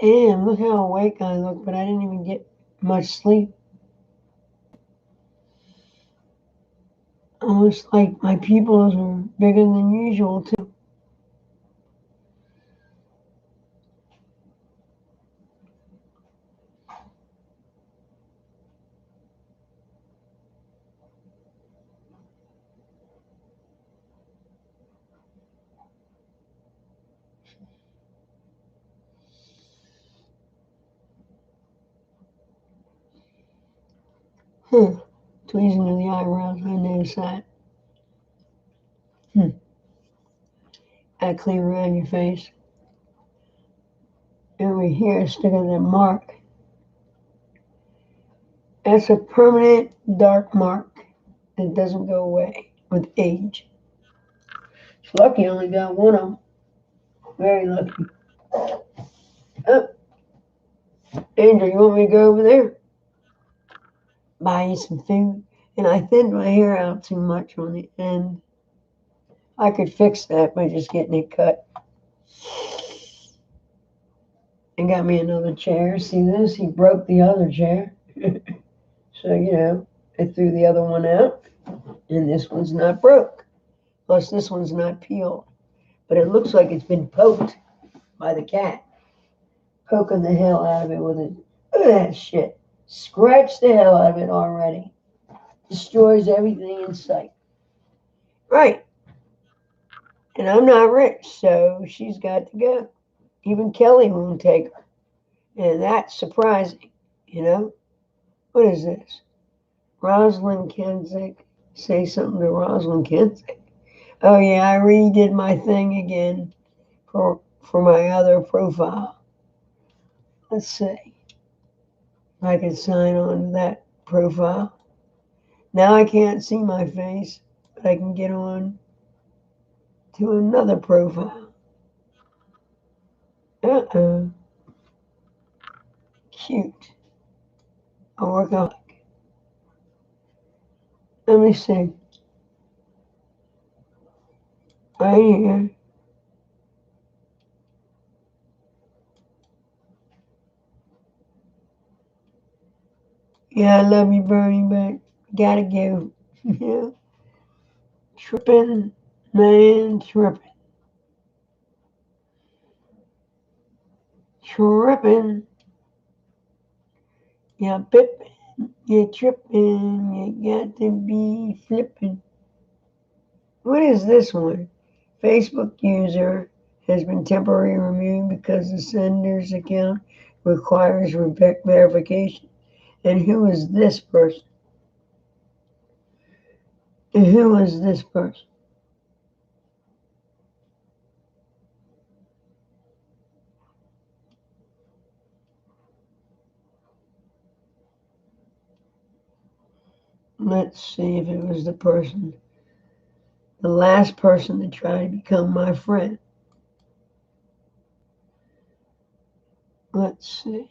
Damn, look how awake I look, but I didn't even get much sleep. Almost like my pupils are bigger than usual, too. Huh. Tweezing of the eyebrows, I noticed that. I clean around your face. Over here, stick of that mark. That's a permanent dark mark that doesn't go away with age. It's lucky I only got one of them. Very lucky. Oh, Angel, you want me to go over there? Buy you some food? And I thinned my hair out too much on the end. I could fix that by just getting it cut. And got me another chair. See this? He broke the other chair. So, I threw the other one out. And this one's not broke. Plus, this one's not peeled. But it looks like it's been poked by the cat. Poking the hell out of it with it. Look at that shit. Scratched the hell out of it already. Destroys everything in sight. Right. And I'm not rich, so she's got to go. Even Kelly won't take her. And that's surprising, What is this? Rosalind Kensic. Say something to Rosalind Kensic. Oh, yeah, I redid my thing again for my other profile. Let's see if I can sign on to that profile. Now I can't see my face, but I can get on to another profile. Uh-oh. Cute. A workaholic. Let me see. Right here. Yeah, I love you, Bernie, but gotta go. Yeah. Tripping, man, tripping. Tripping. Yeah, pippin'. You're tripping. You got to be flipping. What is this one? Facebook user has been temporarily removed because the sender's account requires verification. And who is this person? And who is this person? Let's see if it was the last person to try to become my friend. Let's see.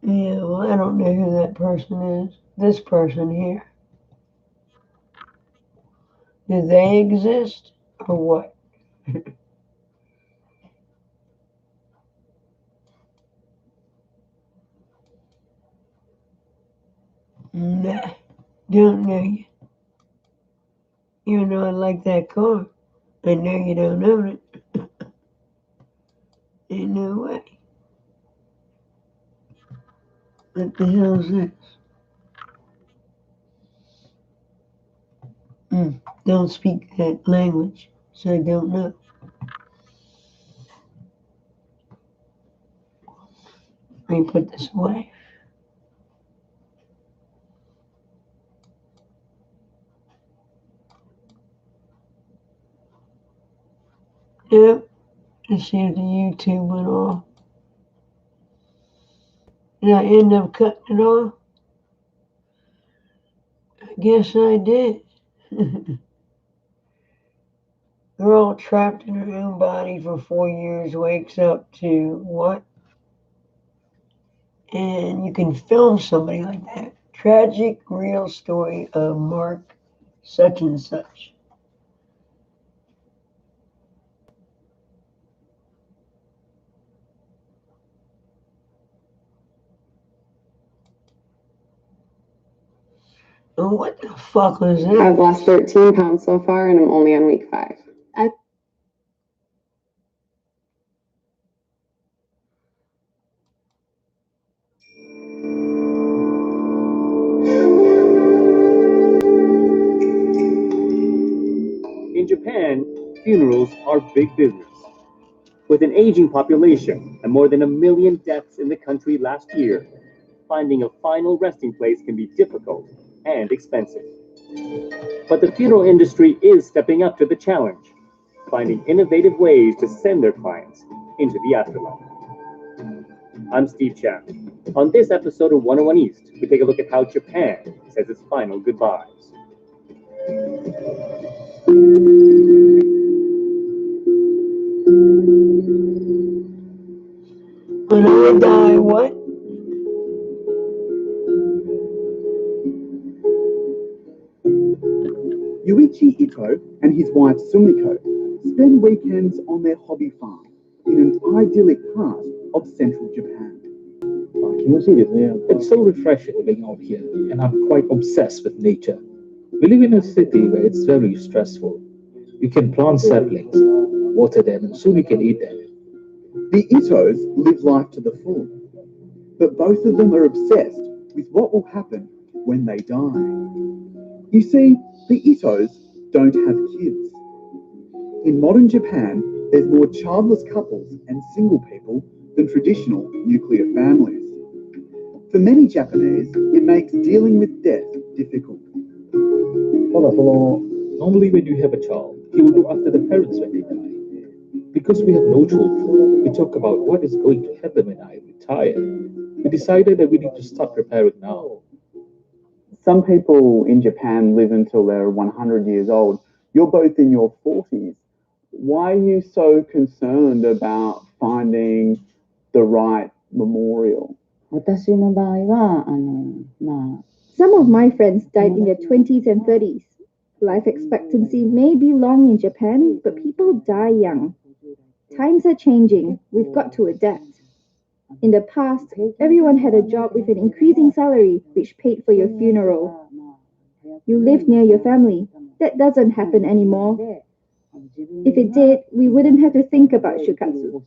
Yeah, well, I don't know who that person is. This person here. Do they exist or what? Nah, don't know you. Even though I like that car, I know you don't own it. Ain't no way. What the hell is this? Don't speak that language, so I don't know. Let me put this away. Yep. Let's see if the YouTube went off. Did I end up cutting it off? I guess I did. girl trapped in her own body for 4 years wakes up to what? And you can film somebody like that. Tragic real story of Mark such and such. And what the fuck was that? I've lost 13 pounds so far, and I'm only on week 5. In Japan, funerals are big business. With an aging population and more than 1 million deaths in the country last year, finding a final resting place can be difficult and expensive. But the funeral industry is stepping up to the challenge, finding innovative ways to send their clients into the afterlife. I'm Steve Chan. On this episode of 101 East, we take a look at how Japan says its final goodbyes. When I die, what? Yuichi Ito and his wife Sumiko spend weekends on their hobby farm in an idyllic part of central Japan. It's so refreshing living out here, and I'm quite obsessed with nature. We live in a city where it's very stressful. You can plant saplings, water them, and soon you can eat them. The Itos live life to the full, but both of them are obsessed with what will happen when they die. You see, the Itos don't have kids. In modern Japan, there's more childless couples and single people than traditional nuclear families. For many Japanese, it makes dealing with death difficult. Normally, when you have a child, you will look after the parents when they die. Because we have no children, we talk about what is going to happen when I retire. We decided that we need to start preparing now. Some people in Japan live until they're 100 years old. You're both in your 40s. Why are you so concerned about finding the right memorial? Some of my friends died in their 20s and 30s. Life expectancy may be long in Japan, but people die young. Times are changing. We've got to adapt. In the past, everyone had a job with an increasing salary which paid for your funeral. You lived near your family. That doesn't happen anymore. If it did, we wouldn't have to think about shukatsu.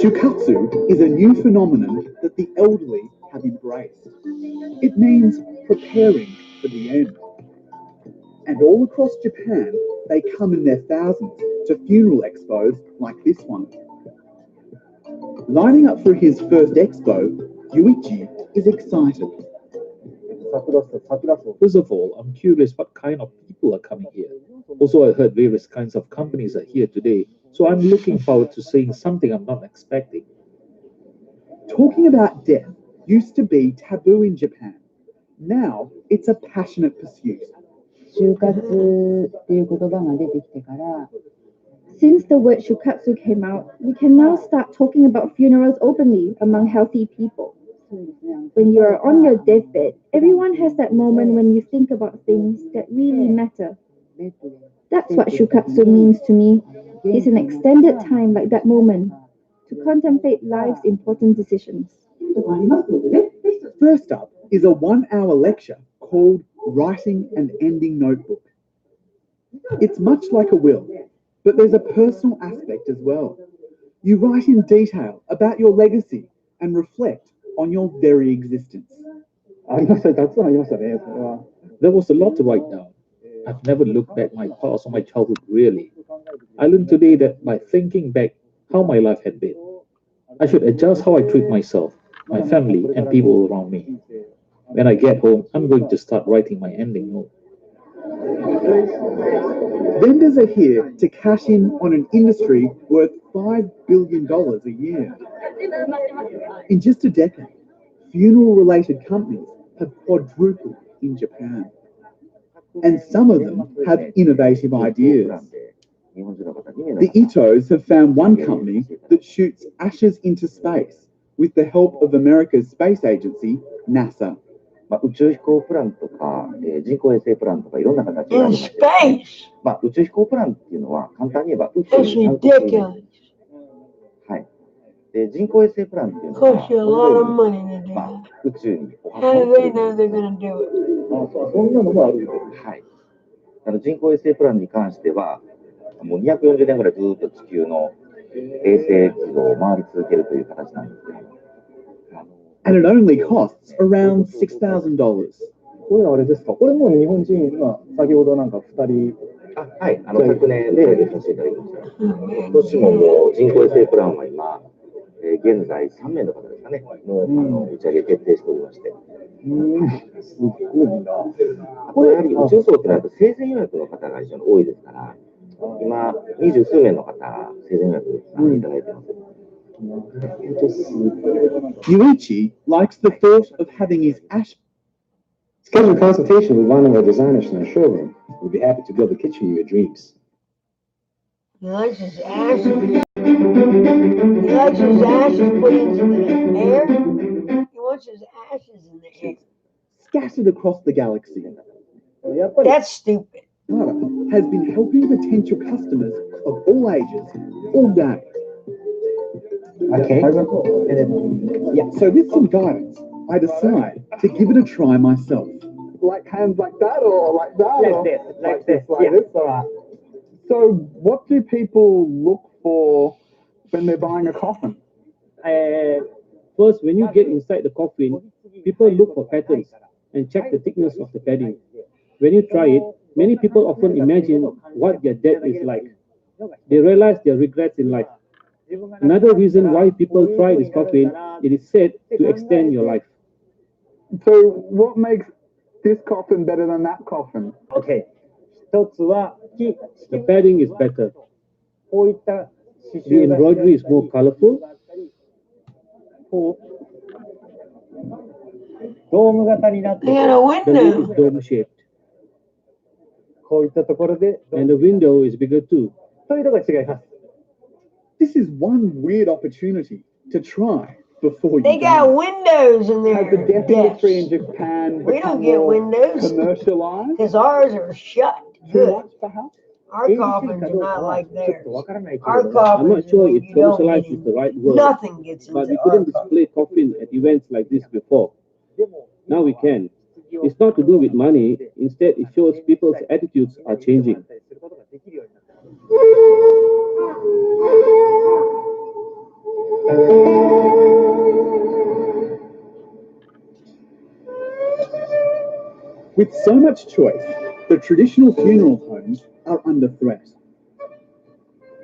Shukatsu is a new phenomenon that the elderly have embraced. It means preparing for the end. And all across Japan, they come in their thousands to funeral expos like this one. Lining up for his first expo, Yuichi is excited. First of all, I'm curious what kind of people are coming here. Also, I heard various kinds of companies are here today, so I'm looking forward to seeing something I'm not expecting. Talking about death used to be taboo in Japan. Now, it's a passionate pursuit. Since the word shukatsu came out, we can now start talking about funerals openly among healthy people. When you are on your deathbed, everyone has that moment when you think about things that really matter. That's what shukatsu means to me. It's an extended time like that moment to contemplate life's important decisions. First up is a 1-hour lecture called Writing an Ending Notebook. It's much like a will, but there's a personal aspect as well. You write in detail about your legacy and reflect on your very existence. There was a lot to write down. I've never looked back my past or my childhood really. I learned today that by thinking back how my life had been, I should adjust how I treat myself, my family, and people around me. When I get home, I'm going to start writing my ending note. Vendors are here to cash in on an industry worth $5 billion a year. In just a decade, funeral-related companies have quadrupled in Japan. and some of them have innovative ideas. The Itos have found one company that shoots ashes into space with the help of America's space agency, NASA. 宇宙飛行プランとか、人工衛星プランとかいろんな形がありまして、宇宙飛行プランっていうのは簡単に言えば宇宙に参加する。はい。で、人工衛星プランっていうのは、宇宙にお運ぶ。そんなのもあるんです。はい。人工衛星プランに関しては、もう240年ぐらいずっと地球の衛星軌道を回り続けるという形なんですね。And it only costs around $6,000. これはあれですか？これも日本人、今、先ほどなんか2人。はい、昨年で出させていただきました。今年ももう人工衛星プランは今、現在3名の方ですかね、の打ち上げ決定しておりまして。すごいな。これやはり宇宙層ってのは生前予約の方が非常に多いですから、今、20数名の方、生前予約いただいています。Yuichi likes the thought of having his ash. Schedule a consultation with one of our designers in our showroom. We'd be happy to build the kitchen of your dreams. He likes his ashes. He likes his ashes put into the air. He wants his ashes in the air. Scattered across the galaxy. That's stupid. Has been helping potential customers of all ages all day. Okay. Yeah, so with some guidance, I decide to give it a try myself. Like hands like that or like that? Like this. Like this, all right. So what do people look for when they're buying a coffin? First, when you get inside the coffin, people look for patterns and check the thickness of the padding. When you try it, many people often imagine what their death is like. They realize their regrets in life. Another reason why people try this coffin, it is said to extend your life. So what makes this coffin better than that coffin? Okay. 一つは The padding is better. The embroidery is more colorful. ドーム型になって They got a The lid is window. dome shaped. こういったところで And the window is bigger too. というのが違います。This is one weird opportunity to try before you They die. got windows in Has the their death industry in desks. Japan We don't become get more windows commercialized? because ours are shut. Too Good. much, perhaps? Our coffins are not like ちょっ theirs. とわからないけ Our れども、 I'm not coffins, sure you if don't commercialized get is the in. right word, Nothing gets but into we our couldn't coffin. display coffin at events like this before. Now we can. It's not to do with money. Instead, it shows people's attitudes are changing. With so much choice, the traditional funeral homes are under threat.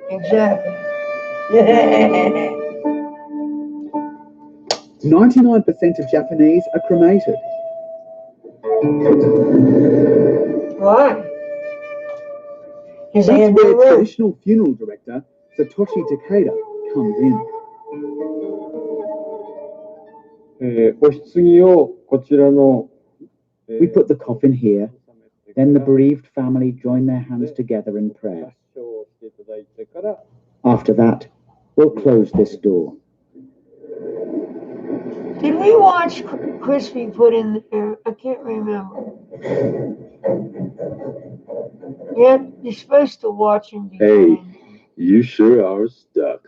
Exactly. 99% of Japanese are cremated. Why? Because they That's have where no room. traditional funeral director Satoshi Takeda comes in. お棺をこちらの We put the coffin here. Then the bereaved family join their hands together in prayer. After that, we'll close this door. Did we watch Crispy put in there? I can't remember. Yeah, you're supposed to watch him. Hey, you sure are stuck.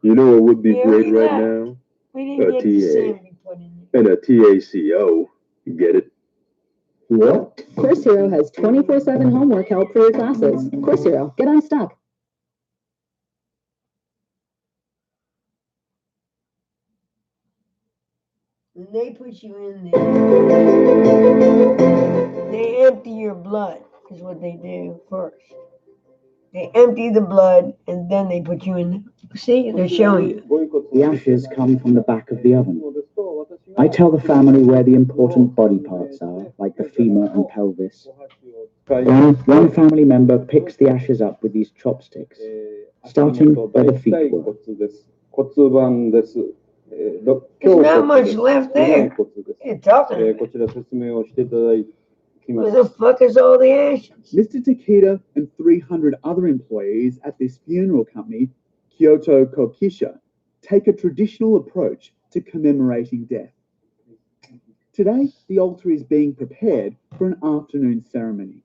You know what would be great right now? We didn't A get to see TA. him be put in there. And a TACO. You get it? What? Course Hero has 24/7 homework help for your classes. Course Hero, get unstuck. When they put you in there, they empty your blood, is what they do first. They empty the blood and then they put you in. See, they're showing you. The ashes come from the back of the oven. I tell the family where the important body parts are, like the femur and pelvis. Then one family member picks the ashes up with these chopsticks, starting where the feet were. There's not much left there. You're talking about. こちら説明をしていただ Where the fuck is all the ashes? Mr. Takeda and 300 other employees at this funeral company, Kyoto Kokisha, take a traditional approach to commemorating death. Today, the altar is being prepared for an afternoon ceremony.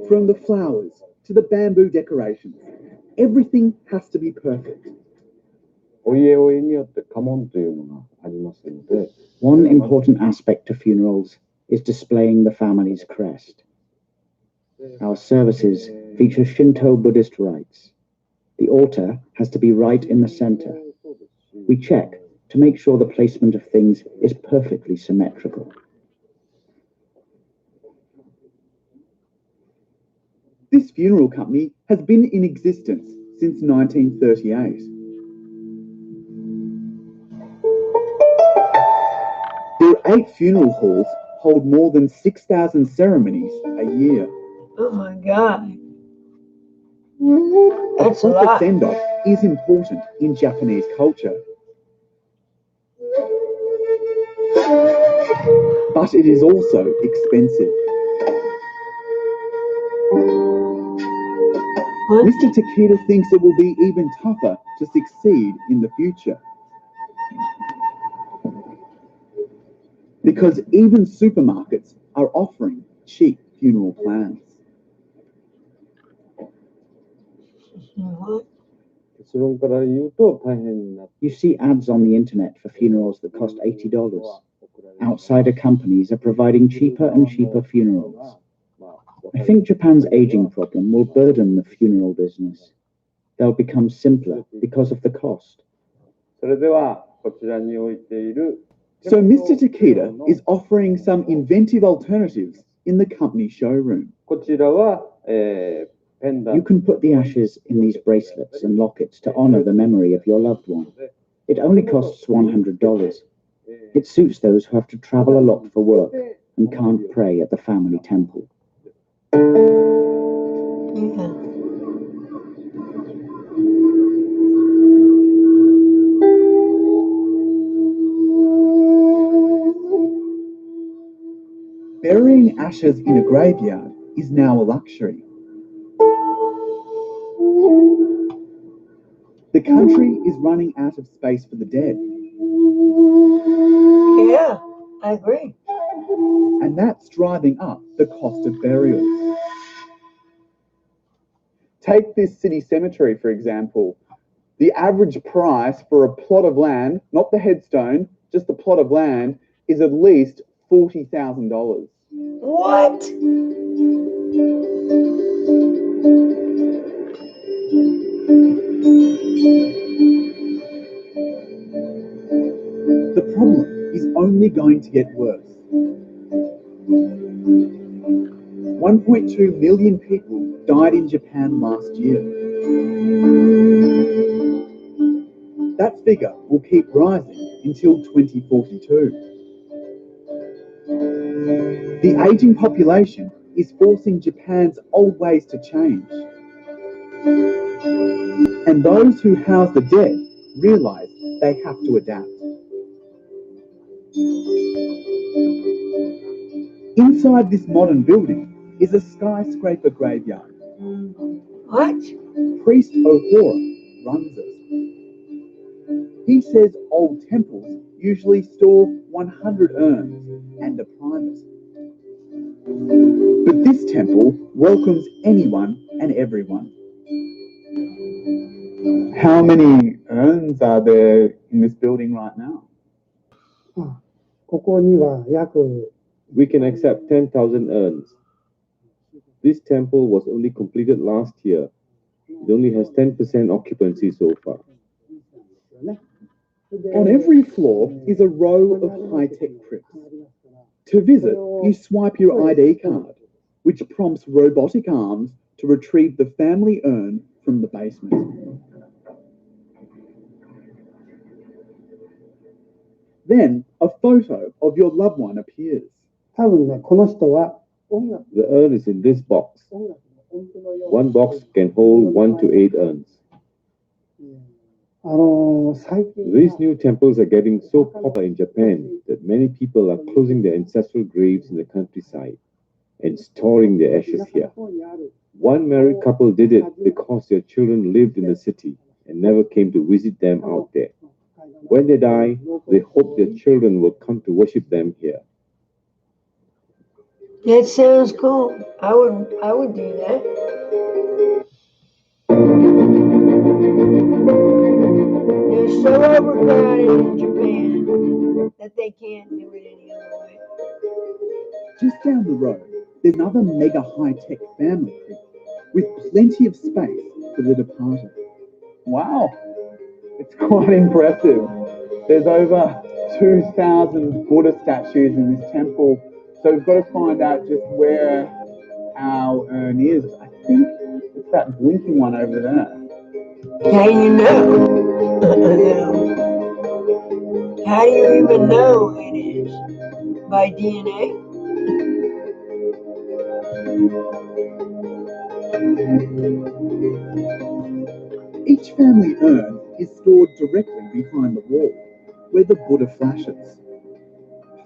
From the flowers to the bamboo decorations, everything has to be perfect. One important aspect to funerals is displaying the family's crest. Our services feature Shinto Buddhist rites. The altar has to be right in the center. We check to make sure the placement of things is perfectly symmetrical. This funeral company has been in existence since 1938. Their 8 funeral halls hold more than 6,000 ceremonies a year. Oh my God. A That's a proper lot. send-off is important in Japanese culture. But it is also expensive. What? Mr. Takeda thinks it will be even tougher to succeed in the future. Because even supermarkets are offering cheap funeral plans. What? You see ads on the internet for funerals that cost $80. Outsider companies are providing cheaper and cheaper funerals. I think Japan's aging problem will burden the funeral business. They'll become simpler because of the cost. So Mr. Takeda is offering some inventive alternatives in the company showroom. You can put the ashes in these bracelets and lockets to honor the memory of your loved one. It only costs $100. It suits those who have to travel a lot for work and can't pray at the family temple. Yeah. Burying ashes in a graveyard is now a luxury. The country is running out of space for the dead. Yeah, I agree. And that's driving up the cost of burials. Take this city cemetery, for example. The average price for a plot of land, not the headstone, just the plot of land, is at least $40,000. What? The problem is only going to get worse. 1.2 million people died in Japan last year. That figure will keep rising until 2042. The aging population is forcing Japan's old ways to change. And those who house the dead realize they have to adapt. Inside this modern building is a skyscraper graveyard. What? Priest Ohora runs it. He says old temples usually store 100 urns and are private. But this temple welcomes anyone and everyone. How many urns are there in this building right now? We can accept 10,000 urns. This temple was only completed last year. It only has 10% occupancy so far. On every floor is a row of high-tech crypts. To visit, you swipe your ID card, which prompts robotic arms to retrieve the family urn from the basement. Then a photo of your loved one appears. The urn is in this box. One box can hold 1 to 8 urns. These new temples are getting so popular in Japan that many people are closing their ancestral graves in the countryside and storing their ashes here. One married couple did it because their children lived in the city and never came to visit them out there. When they die, they hope their children will come to worship them here. That sounds cool. I would do that. They're so overcrowded in Japan that they can't do it any other way. Just down the road, there's another mega high-tech family with plenty of space for the departed. Wow, it's quite impressive. There's over 2,000 Buddha statues in this temple, so we've got to find out just where our urn is. I think it's that blinking one over there. How do you know? How do you even know it is? By DNA? Each family urn is stored directly behind the wall, where the Buddha flashes.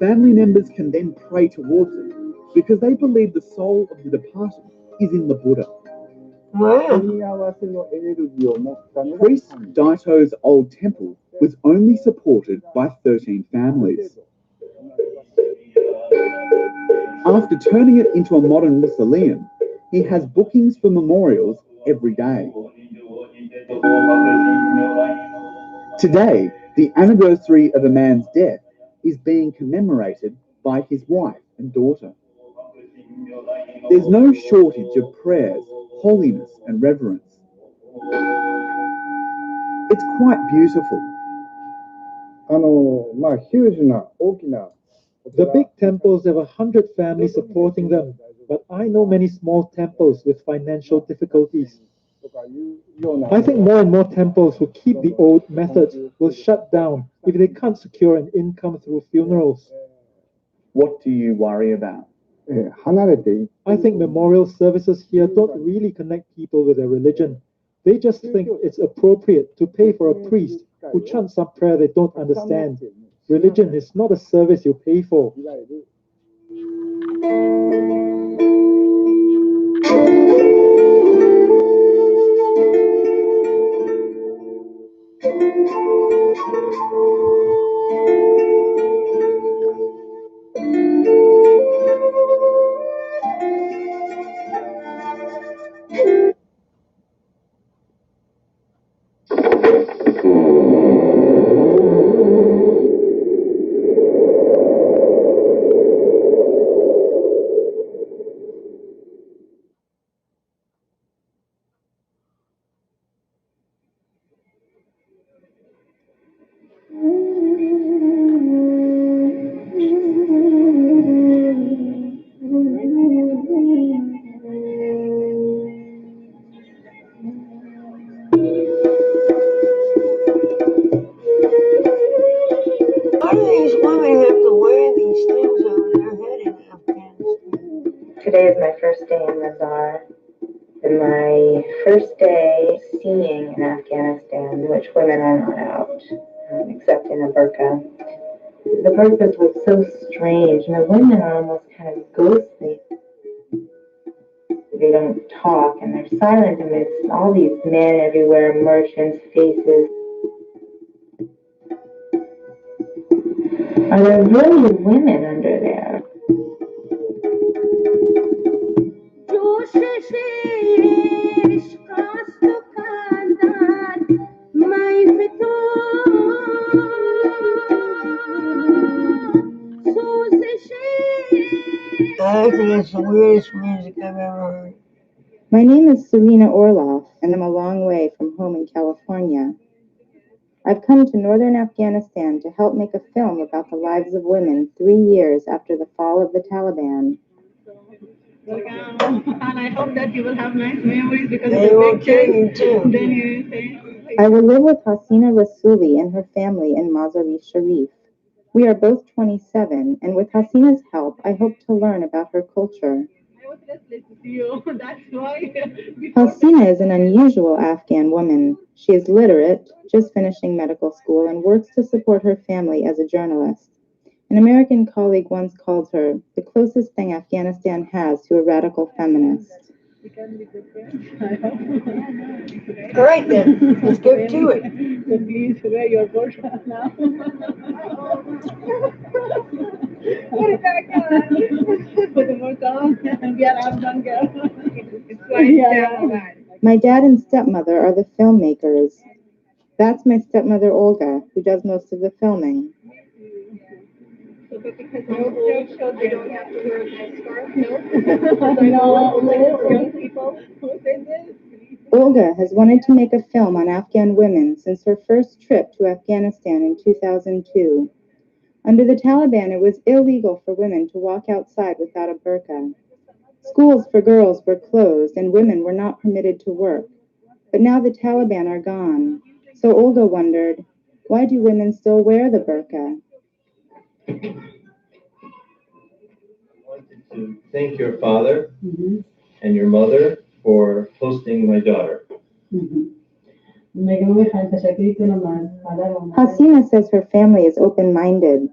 Family members can then pray towards it because they believe the soul of the departed is in the Buddha. Wow. Priest Daito's old temple was only supported by 13 families. After turning it into a modern mausoleum, he has bookings for memorials every day. Today, the anniversary of a man's death is being commemorated by his wife and daughter. There's no shortage of prayers, holiness, and reverence. It's quite beautiful. The big temples have 100 families supporting them, but I know many small temples with financial difficulties. I think more and more temples who keep the old methods will shut down if they can't secure an income through funerals. What do you worry about? I think memorial services here don't really connect people with their religion. They just think it's appropriate to pay for a priest who chants some prayer they don't understand. Religion is not a service you pay for. Why do these women have to wear these things over their head in Afghanistan? Today is my first day in Mazar, and my first day seeing in Afghanistan, which women are not out, except in a burqa. The burqas look so strange, and the women are almost kind of ghostly. They don't talk, and they're silent amidst all these men everywhere, merchants, faces. Are there really women under there? I think it's the weirdest music I've ever heard. My name is Serena Orloff, and I'm a long way from home in California. I've come to northern Afghanistan to help make a film about the lives of women 3 years after the fall of the Taliban. And I hope that you will have nice memories because They will kill you too. Then you say. I will live with Hasina Rasuli and her family in Mazar-e Sharif. We are both 27, and with Hasina's help, I hope to learn about her culture. Hasina is an unusual Afghan woman. She is literate, just finishing medical school, and works to support her family as a journalist. An American colleague once called her the closest thing Afghanistan has to a radical feminist. All right then, let's get to it. So please wear your burqa now. Put it back on. Put the burqa on. We are Afghan girl. It's quite My dad and stepmother are the filmmakers. That's my stepmother Olga, who does most of the filming. So, but because they're old, so they don't have to wear a headscarf? No. Young people. Who said this? Olga has wanted to make a film on Afghan women since her first trip to Afghanistan in 2002. Under the Taliban, it was illegal for women to walk outside without a burqa. Schools for girls were closed and women were not permitted to work. But now the Taliban are gone. So Olga wondered, why do women still wear the burqa? I wanted to thank your father and your mother for hosting my daughter. Hasina says her family is open-minded.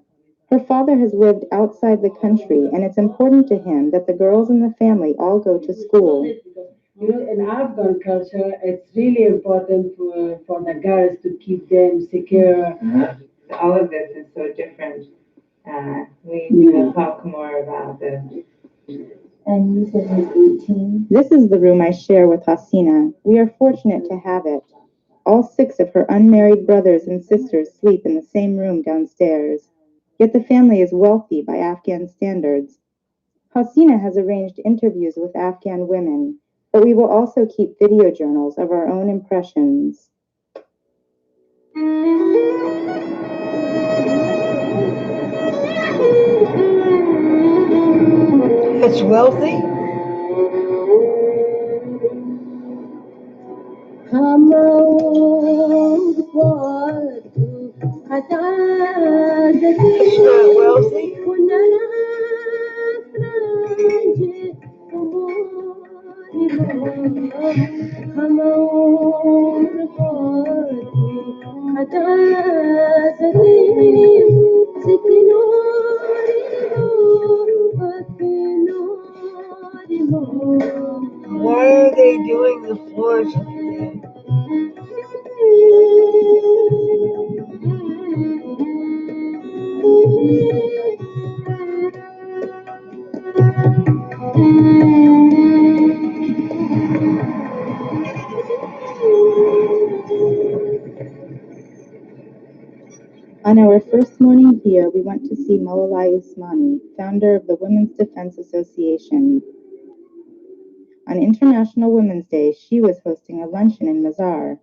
Her father has lived outside the country, and it's important to him that the girls in the family all go to school. You know, in Afghan culture, it's really important for the girls to keep them secure. All of this is so different. We need to talk more about this. And you said he's 18? This is the room I share with Hasina. We are fortunate to have it. All 6 of her unmarried brothers and sisters sleep in the same room downstairs. Yet the family is wealthy by Afghan standards. Hasina has arranged interviews with Afghan women, but we will also keep video journals of our own impressions. It's wealthy. It's not wealthy. Why are they doing the floors like that? On our first morning here, we went to see Malalai Usmani, founder of the Women's Defense Association. On International Women's Day, she was hosting a luncheon in Mazar.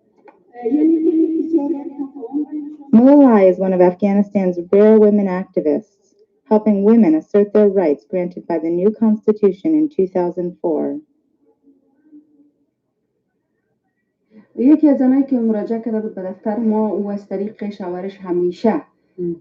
Malalai is one of Afghanistan's rare women activists, helping women assert their rights granted by the new constitution in 2004. یکی از آنهایی که مراجعه کرده بود به دفتر ما و از طریق شوهرش همیشه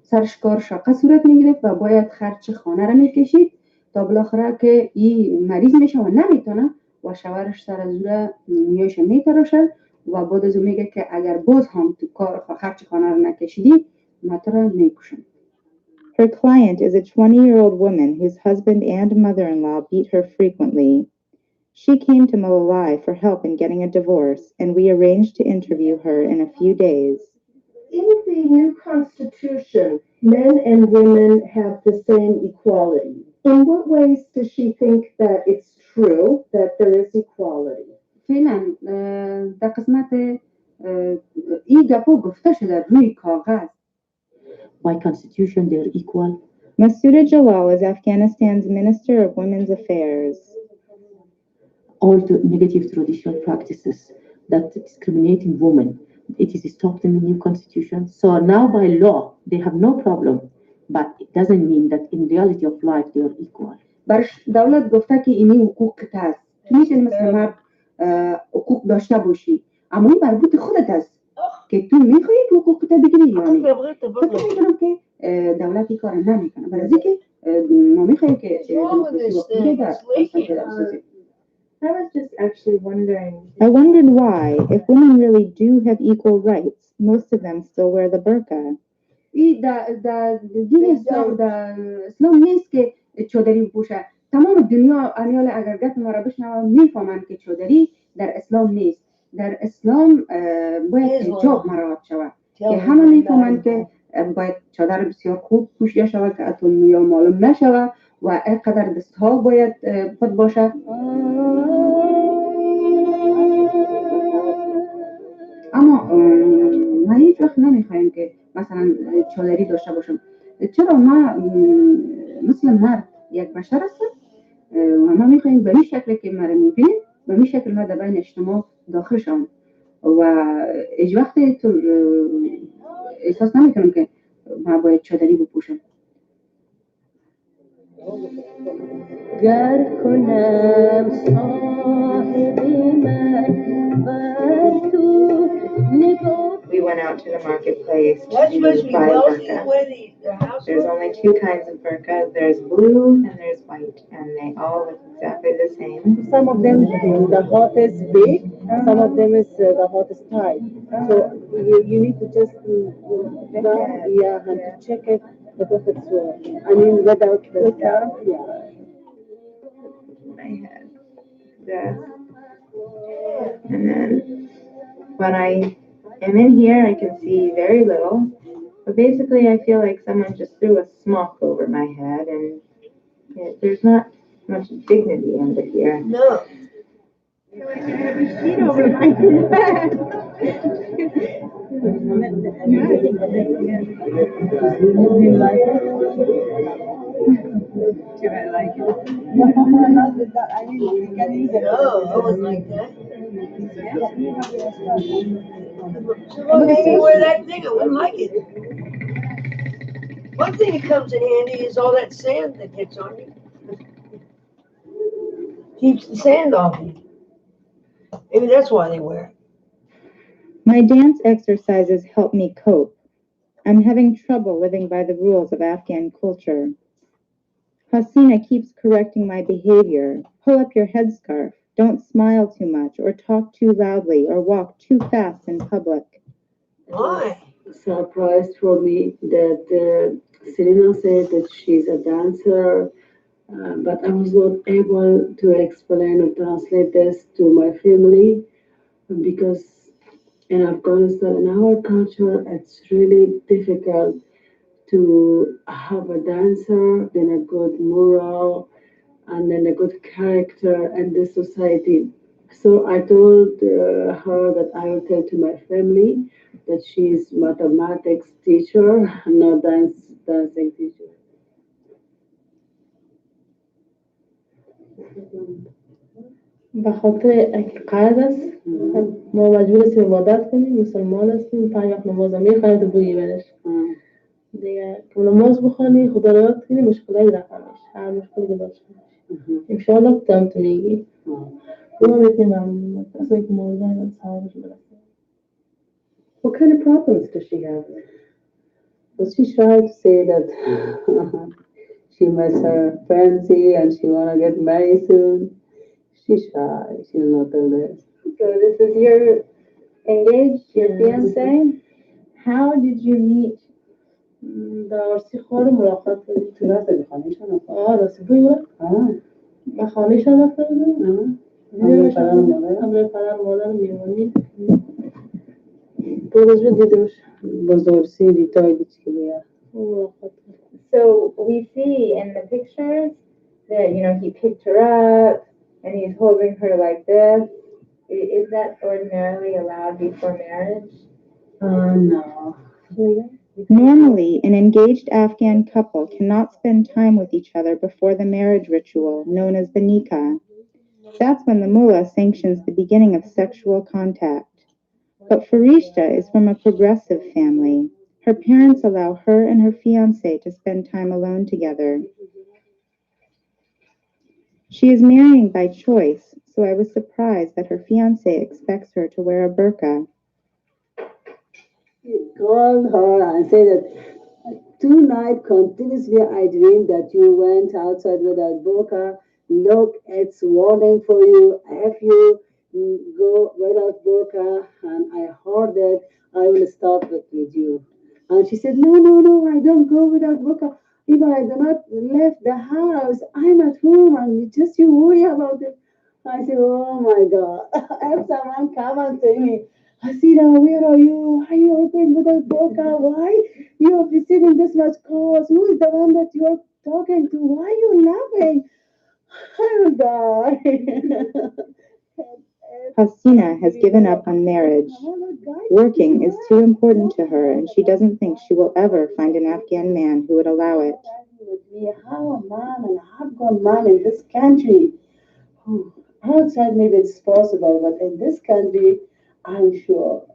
سرش کار شاقه صورت میگرفت و باید خرج خانه را میکشید تا بالاخره که این مریض میشه و نمیتونه و شوهرش سر از زوره میاشه میتراشه و بعد از اون میگه که اگر باز هم تو کار خرج خانه را نکشیدی ما تو را میکشم. Her client is a 20-year-old woman whose husband and mother-in-law beat her frequently. She came to Malalai for help in getting a divorce, and we arranged to interview her in a few days. In the new constitution, men and women have the same equality. In what ways does she think that it's true that there is equality? فعلا در قسمت این گپو گفته شده روی کاغذ. By constitution, they're equal. Masuda Jalal is Afghanistan's Minister of Women's Affairs. All the negative traditional practices that discriminating women, it is stopped in the new constitution. So now by law, they have no problem, but it doesn't mean that in reality of life, they are equal. برش دولت گفته که اینی حقوقت است. میتونی مثل مرد حقوق داشته باشی. اما این مربوط خودت است. که تو میخوایی که حقوقت بگیری یا نه. فکر میکنم که دولت این کار نمیکنه. برای اینکه ما میخوایم که What's wrong with this thing? It's leaking. I was just actually wondering. I wondered why, if women really do have equal rights, most of them still wear the burqa. در دین اسلام در اسلام نیست که چادری بپوشه. تمام دنیا انیال اگر گفت ما را بشنوه میفهمند که چادری در اسلام نیست. در اسلام باید حجاب مراعات شود که همه میفهمند که باید چادر بسیار خوب پوشیده شود که اتم یا معلوم نشود و اینقدر دستها باید خود باشد. اما ما هیچ وقت نمیخوایم که مثلا چادری داشته باشم. چرا ما مثل مرد یک بشر هستم و ما میخوایم به این شکل که مرا میبینیم به این شکل ما در بین اجتماع داخل شم و هیچ وقت تو احساس نمیکنم که ما باید چادری بپوشم. گر کنم صاحب من بر تو نگاه. We went out to the marketplace to buy a burqa. There's only two kinds of burqa. There's blue and there's white, and they all look exactly the same. Some of them, the heart is big. Some of them is the heart is tight. So you need to just and to check it if it's I mean without My head. And then when I am in here, I can see very little. But basically, I feel like someone just threw a smock over my head, and there's not much dignity under here. No. Sheet over my head. Do I like it? I mean, you can use it. No, I wouldn't like that. So what made me wear that thing? I wouldn't like it. One thing that comes in handy is all that sand that gets on you. Keeps the sand off you. Maybe that's why they wear it. My dance exercises help me cope. I'm having trouble living by the rules of Afghan culture. Hasina keeps correcting my behavior. Pull up your headscarf. Don't smile too much or talk too loudly or walk too fast in public. Why? Surprised for me that Selena said that she's a dancer, but I was not able to explain or translate this to my family because in Afghanistan, in our culture, it's really difficult to have a dancer, then a good moral, and then a good character in this society. So I told her that I will tell to my family that she's mathematics teacher, not dancing teacher. به خاطر اگه قرض است ما مجبور هستیم عبادت کنیم مسلمان هستیم 5 وقت نماز هم میخوایم تو بگی برش دیگه که نماز بخوانی خدا را یاد کنی مشکلایی رقمش هر مشکلی که داشته باشی انشاءالله کدام تو میگی ما میتونیم کسایی که موردن صحابش برسیم. What kind of problems does she have? Well, she tried to say that she met her fiancé and she want to get married soon. She's shy. She'll not tell this. So this is your engaged, your fiancé? How did you meet? راستی خواهر ملاقات کنید تو راستی خانهشان راستی بگوید من خانهشان رفتم همه پدر مادر میمونید بروز دیدوش بزرگسی دیتای دیچ که بیا So we see in the pictures that he picked her up and he's holding her like this. Is that ordinarily allowed before marriage? No. Normally, an engaged Afghan couple cannot spend time with each other before the marriage ritual, known as the nikah. That's when the mullah sanctions the beginning of sexual contact. But Farishta is from a progressive family. Her parents allow her and her fiancé to spend time alone together. She is marrying by choice, so I was surprised that her fiancé expects her to wear a burqa. Called her and said that 2 nights continuously, I dreamed that you went outside without burqa. Look, it's warning for you. If you go without burqa, and I heard that, I will stop it with you. And she said, no, no, no, I don't go without burqa. Even I do not leave the house. I'm at home, and just you worry about it. I said, oh my God. If someone come and tell me, Hasina, where are you? Why are you open without burqa? Why? You are receiving this much calls. Who is the one that you are talking to? Why are you laughing? I will die. Hasina has given up on marriage. Working is too important to her, and she doesn't think she will ever find an Afghan man who would allow it. How a man, an Afghan man in this country? Oh, outside maybe it's possible, but in this country, I'm sure.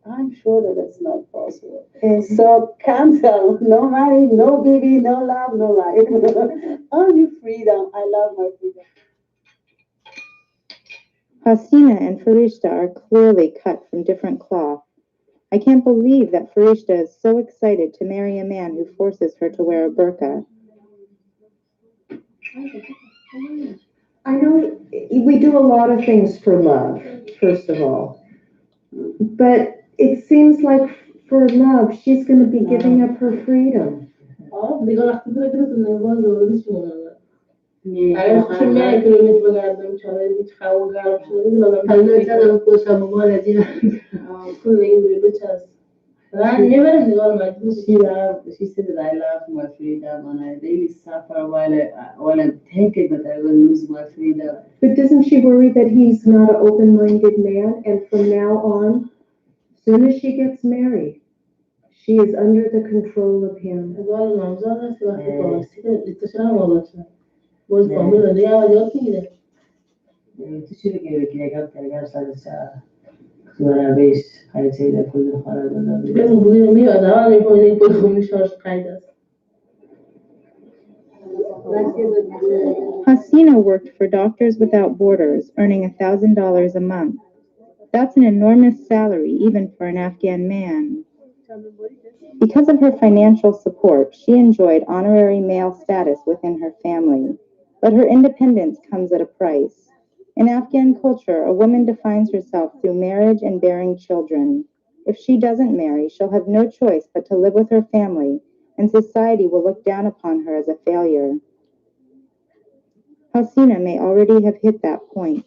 I'm sure that it's not possible. So cancel. No money, no baby, no love, no life. Only freedom. I love my freedom. Hasina and Farishta are clearly cut from different cloth. I can't believe that Farishta is so excited to marry a man who forces her to wear a burqa. I know we do a lot of things for love, first of all. But it seems like for love, she's going to be giving up her freedom. She said that I love my freedom and I really suffer while I'm thinking that I will lose my freedom. But doesn't she worry that he's not an open-minded man, and from now on, soon as she gets married, she is under the control of him? Hasina worked for Doctors Without Borders, earning $1,000 a month. That's an enormous salary, even for an Afghan man. Because of her financial support, she enjoyed honorary male status within her family. But her independence comes at a price. In Afghan culture, a woman defines herself through marriage and bearing children. If she doesn't marry, she'll have no choice but to live with her family, and society will look down upon her as a failure. Hasina may already have hit that point.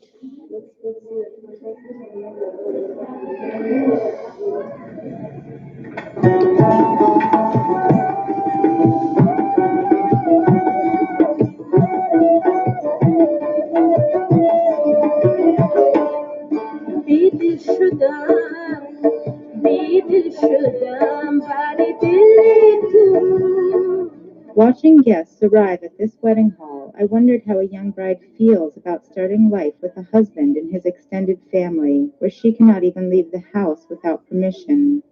Watching guests arrive at this wedding hall, I wondered how a young bride feels about starting life with a husband and his extended family, where she cannot even leave the house without permission.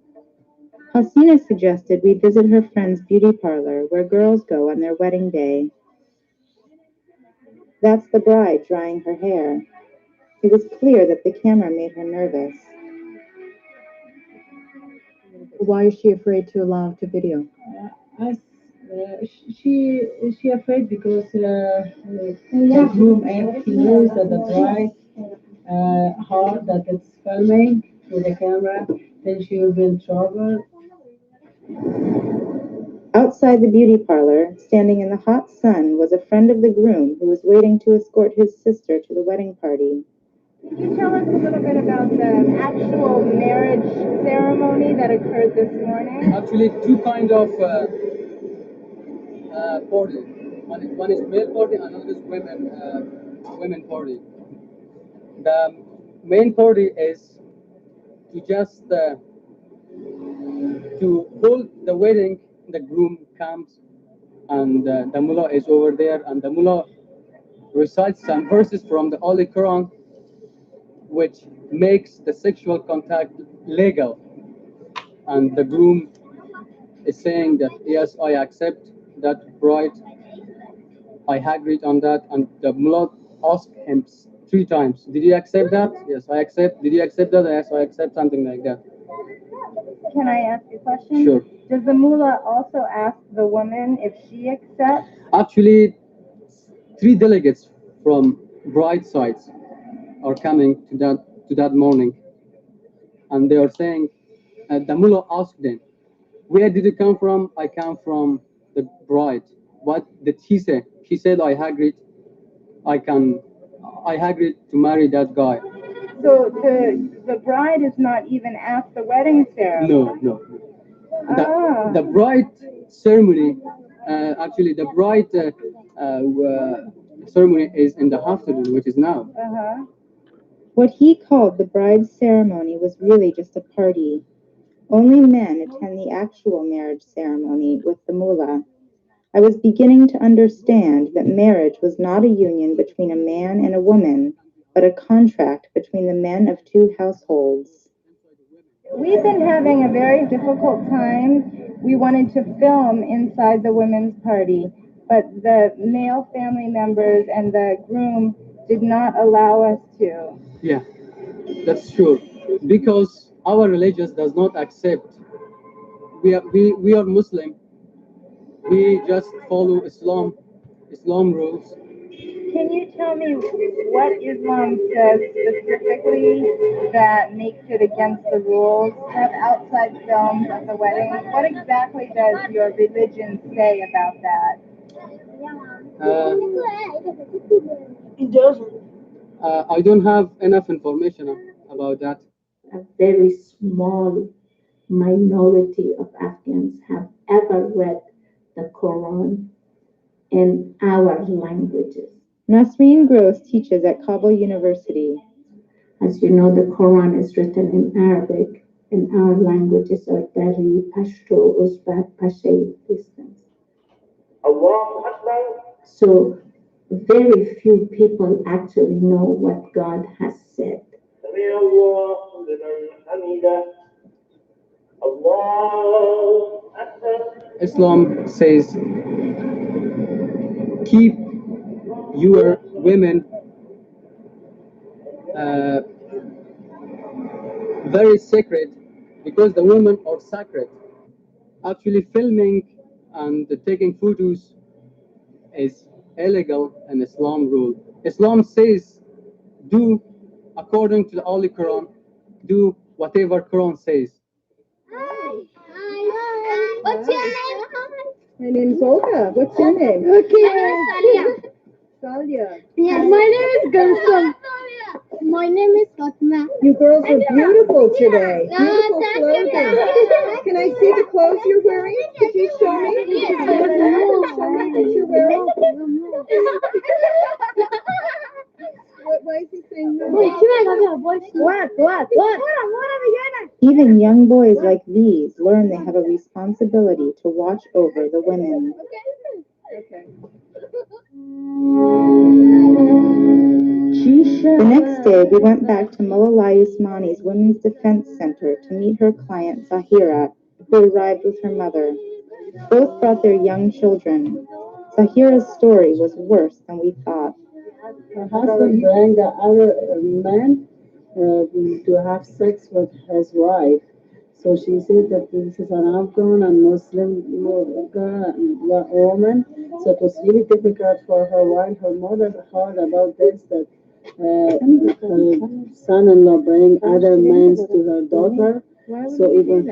Hasina suggested we visit her friend's beauty parlor, where girls go on their wedding day. That's the bride drying her hair. It was clear that the camera made her nervous. Why is she afraid to allow to video? She afraid because the groom and he knows that the bride heard that it's filming through the camera, then she will be in trouble. Outside the beauty parlor, standing in the hot sun, was a friend of the groom who was waiting to escort his sister to the wedding party. Can you tell us a little bit about the actual marriage ceremony that occurred this morning? Actually, two kind of party. One is male party, another is women party. The main party is to just to hold the wedding. The groom comes, and the mullah is over there, and the mullah recites some verses from the Holy Quran, which makes the sexual contact legal. And the groom is saying that, yes, I accept that bride. I agreed on that. And the mullah asked him 3 times, did you accept that? Yes, I accept. Did you accept that? Yes, I accept, something like that. Can I ask you a question? Sure. Does the mullah also ask the woman if she accepts? Actually, 3 delegates from bride sides are coming to that morning, and they are saying, the mullah asked them, "Where did you come from?" "I come from the bride." "What did she say?" "She said, I agreed to marry that guy." So the bride is not even at the wedding ceremony. No. The bride ceremony, actually, the bride ceremony is in the afternoon, which is now. What he called the bride's ceremony was really just a party. Only men attend the actual marriage ceremony with the mullah. I was beginning to understand that marriage was not a union between a man and a woman, but a contract between the men of 2 households. We've been having a very difficult time. We wanted to film inside the women's party, but the male family members and the groom did not allow us to. Yeah, that's true. Because our religion does not accept. We are Muslim. We just follow Islam rules. Can you tell me what Islam says specifically that makes it against the rules of outside films of the wedding? What exactly does your religion say about that? It doesn't. I don't have enough information about that. A very small minority of Afghans have ever read the Quran in our languages. Nasreen Gross teaches at Kabul University. As you know, the Quran is written in Arabic, and our languages are Dari, Pashto, Uzbek, Pashtun, these things. So very few people actually know what God has said. Islam says, keep your women very sacred, because the women are sacred. Actually, filming and taking photos is illegal in Islam rule. Islam says, do according to the Holy Quran, do whatever Quran says. What's your name? My name's Olga. What's your name? Okay. Salia. Yes. My name is Gulsum. My name is Fatma. You girls are beautiful today. Beautiful clothing. Can I see the clothes you're wearing? Could you show me? Show me what you're wearing. Why is he saying no? What? Even young boys like these learn they have a responsibility to watch over the women. Okay. The next day, we went back to Mullah Usmani's Women's Defense Center to meet her client Zahira, who arrived with her mother. Both brought their young children. Zahira's story was worse than we thought. Her husband bring the other man to have sex with his wife. So she said that this is an Afghan and Muslim woman. So it was really difficult for her while her mother heard about this, that her son-in-law bring other men to her daughter. So even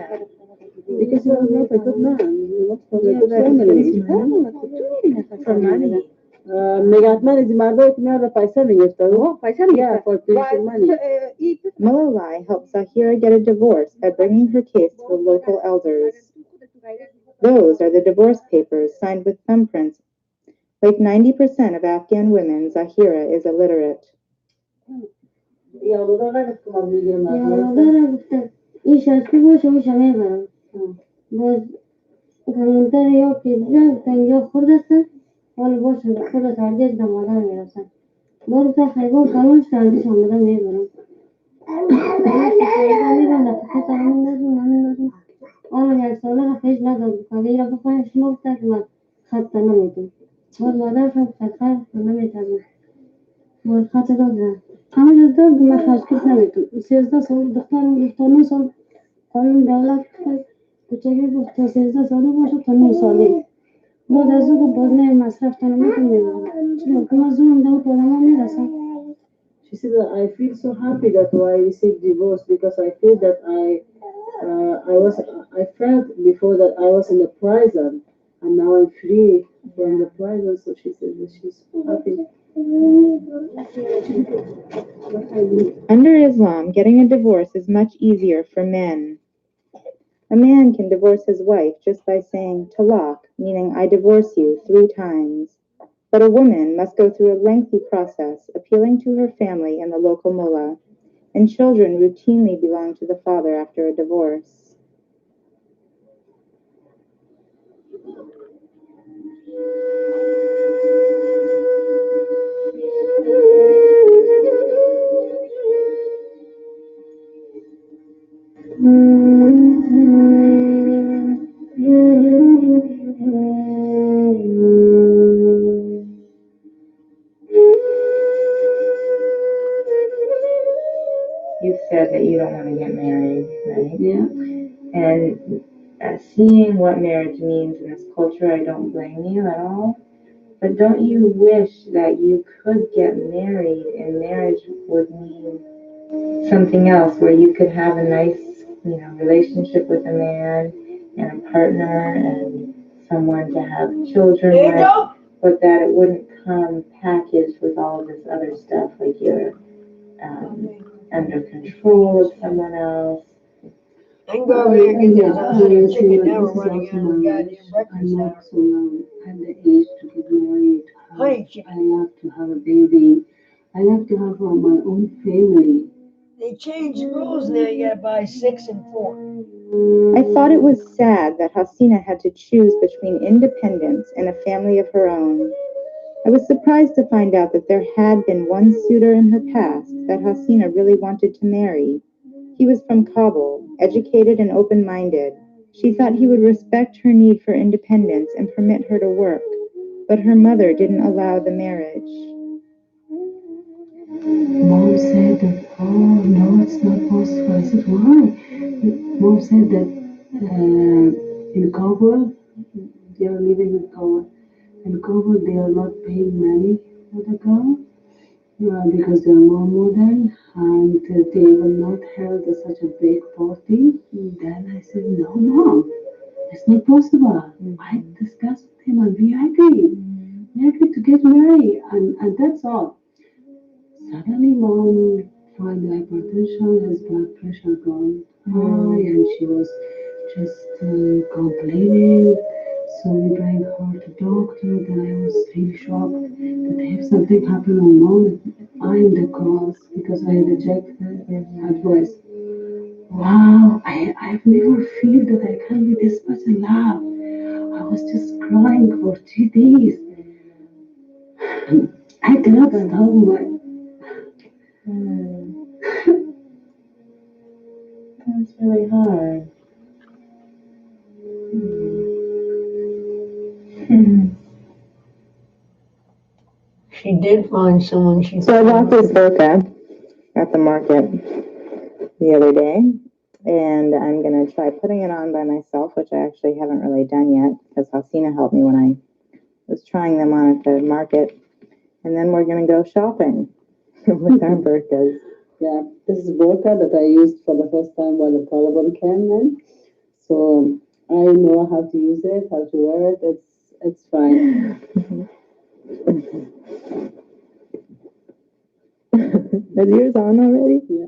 because he was not a good man, he was from a good family. For money. نگهت من از مردایی که میاد پیسه میگفته yeah, for tuition money. Mullah helped Zahira get a divorce by bringing her case to the local elders. Those are the divorce papers signed with thumbprints. Like 90% of Afghan women, Zahira is illiterate. این شرطی باشه میشه میبرم باز کلانتر یا پیزا یا خورد هستن حالا باشه خود سردیش به مادر میرسن باز تا خیلی کلان سردیش آمده میبرم میگم نفسه تمام نزون آن یک ساله را خیش نداد بکنه این را بخواهی شما بسته که من خط نمیتون باز مادرشم خط نمیتون باز خط داد همه جز داد من خشکش نمیتون 13 سال دخترم 9 سال قانون دولت کوچکی گفت تا 13 ساله باشه تا 9 ساله بعد از او گفت باز نه مصرف کنم میتونم چون ممکن از اونم دو پادم میرسم. She said that I feel so happy that I received divorce because I feel that I felt before that I was in the prison and now I'm free from the prison. So she said that she's so happy. Under Islam, getting a divorce is much easier for men. A man can divorce his wife just by saying talaq, meaning I divorce you 3 times. But a woman must go through a lengthy process, appealing to her family and the local mullah, and children routinely belong to the father after a divorce. You said that you don't want to get married, right? Yeah. And seeing what marriage means in this culture, I don't blame you at all. But don't you wish that you could get married and marriage would mean something else where you could have a nice, relationship with a man and a partner and someone to have children with, but that it wouldn't come packaged with all of this other stuff like you're under control of someone else. I can go over there and get these honey chicken now. We're running out of goddamn breakfast I'm hour. not so young. At the age to get married. Honey chicken. I love to have a baby. I love to have my own family. They changed the rules now. You gotta buy 6 and 4. I thought it was sad that Hasina had to choose between independence and a family of her own. I was surprised to find out that there had been one suitor in her past that Hasina really wanted to marry. He was from Kabul, educated and open-minded. She thought he would respect her need for independence and permit her to work, but her mother didn't allow the marriage. Mom said that, oh no, it's not possible. I said, why? Mom said that in Kabul, they are living in Kabul. In Kabul, they are not paying money for the girl because they are more modern and they will not hold such a big party. Then I said, no, Mom, it's not possible. I discussed with him and we agree. We agreed to get married and that's all. Suddenly, Mom found hypertension, his blood pressure gone high, and she was just complaining. So we bring her to doctor. Then I was really shocked that if something happened on Mom, I'm the cause because I rejected advice. Wow, I've never feel that I can be this much in love. I was just crying for 2 days. I cannot stop my. That's really hard. She did find someone she So I bought this burqa at the market the other day, and I'm going to try putting it on by myself, which I actually haven't really done yet because Hasina helped me when I was trying them on at the market. And then we're going to go shopping with our burqas. Yeah, this is burqa that I used for the first time while the Taliban came in. So I know how to use it, how to wear it. It's fine. Is yours on already? Yeah.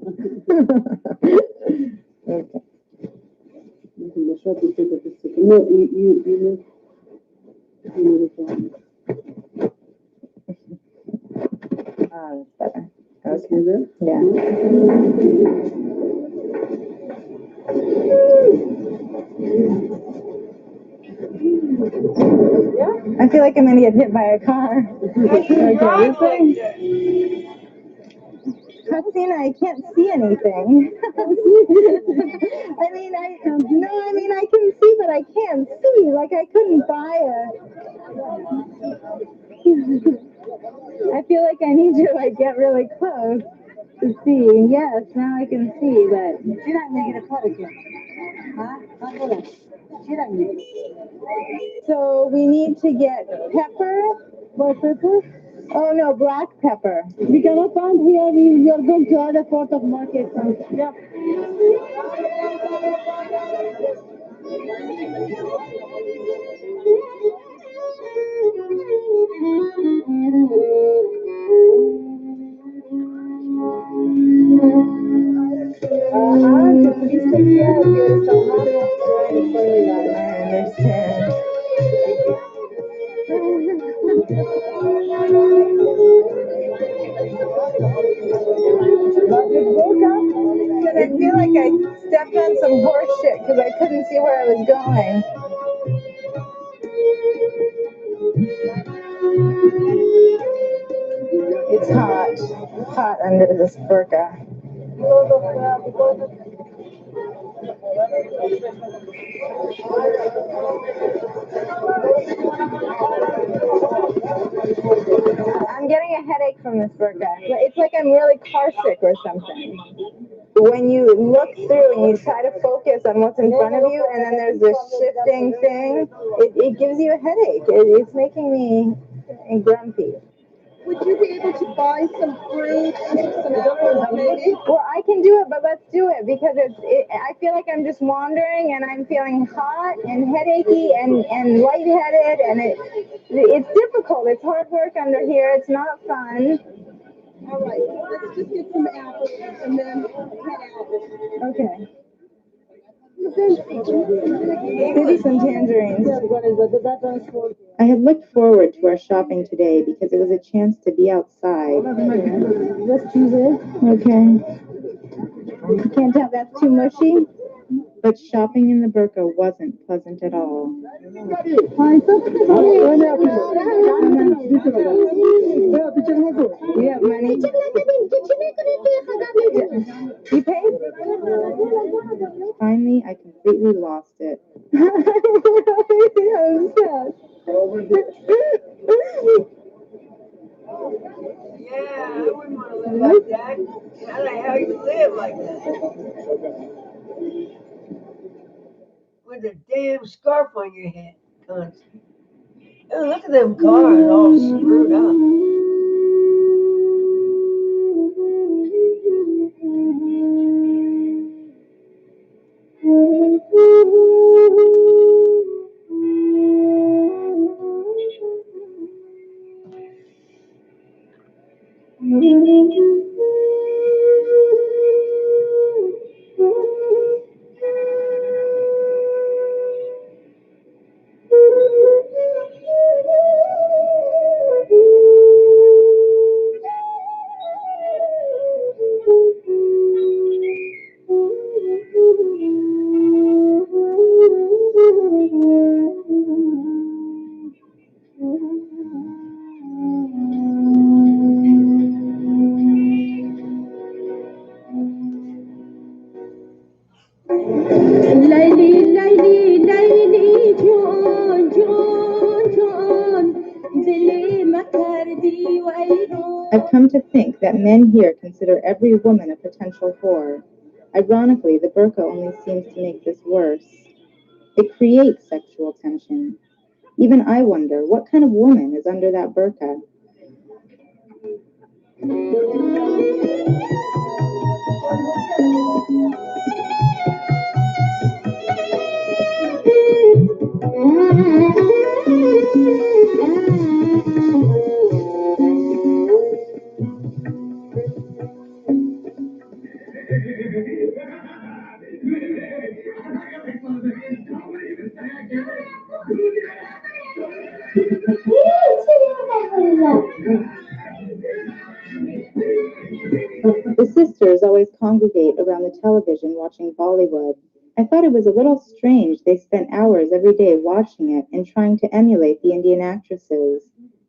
Okay. The shop you take it. No, you make it on. Oh, that's better. Okay, then? Yeah. I feel like I'm going to get hit by a car. Hasina, I can't see anything. I can see, but I can't see. Like, I couldn't buy I feel like I need to, get really close to see. Yes, now I can see, but... You're not going to get a photo. So we need to get pepper. What pepper? Oh no, black pepper. We cannot find here. We are going to other part of market. Yep. I feel like I stepped on some horse shit because I couldn't see where I was going. It's hot under this burqa. I'm getting a headache from this burqa. It's like I'm really car sick or something. When you look through and you try to focus on what's in front of you, and then there's this shifting thing, it gives you a headache. It's making me grumpy. Would you be able to buy some fruit and some apples maybe? Well, I can do it, but let's do it because I feel like I'm just wandering and I'm feeling hot and headachy and lightheaded, and it's difficult. It's hard work under here. It's not fun. All right, let's just get some apples and then head out. Okay. Maybe some tangerines. I had looked forward to our shopping today because it was a chance to be outside. Let's choose it. Okay. You can't tell that's too mushy? But shopping in the burqa wasn't pleasant at all. You have money? You paid? Finally, I completely lost it. I'm sad. Yeah, I wouldn't want to live like that. How the hell you live like that? With a damn scarf on your head, constant. Oh, look at them cars all screwed up. I've come to think that men here consider every woman a potential whore. Ironically, the burqa only seems to make this worse. It creates sexual tension. Even I wonder, what kind of woman is under that burqa? The sisters always congregate around the television watching Bollywood. I thought it was a little strange they spent hours every day watching it and trying to emulate the Indian actresses.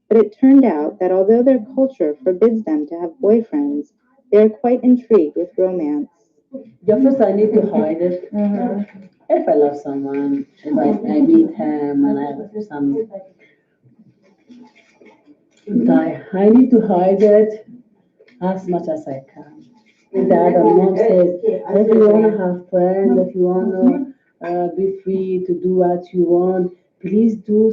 But it turned out that although their culture forbids them to have boyfriends, they are quite intrigued with romance. First I need to hide it. If I love someone, if I meet him and I have some, I need to hide it as much as I can. Dad or mom says, if you want to have friends, if you want to be free to do what you want. Please do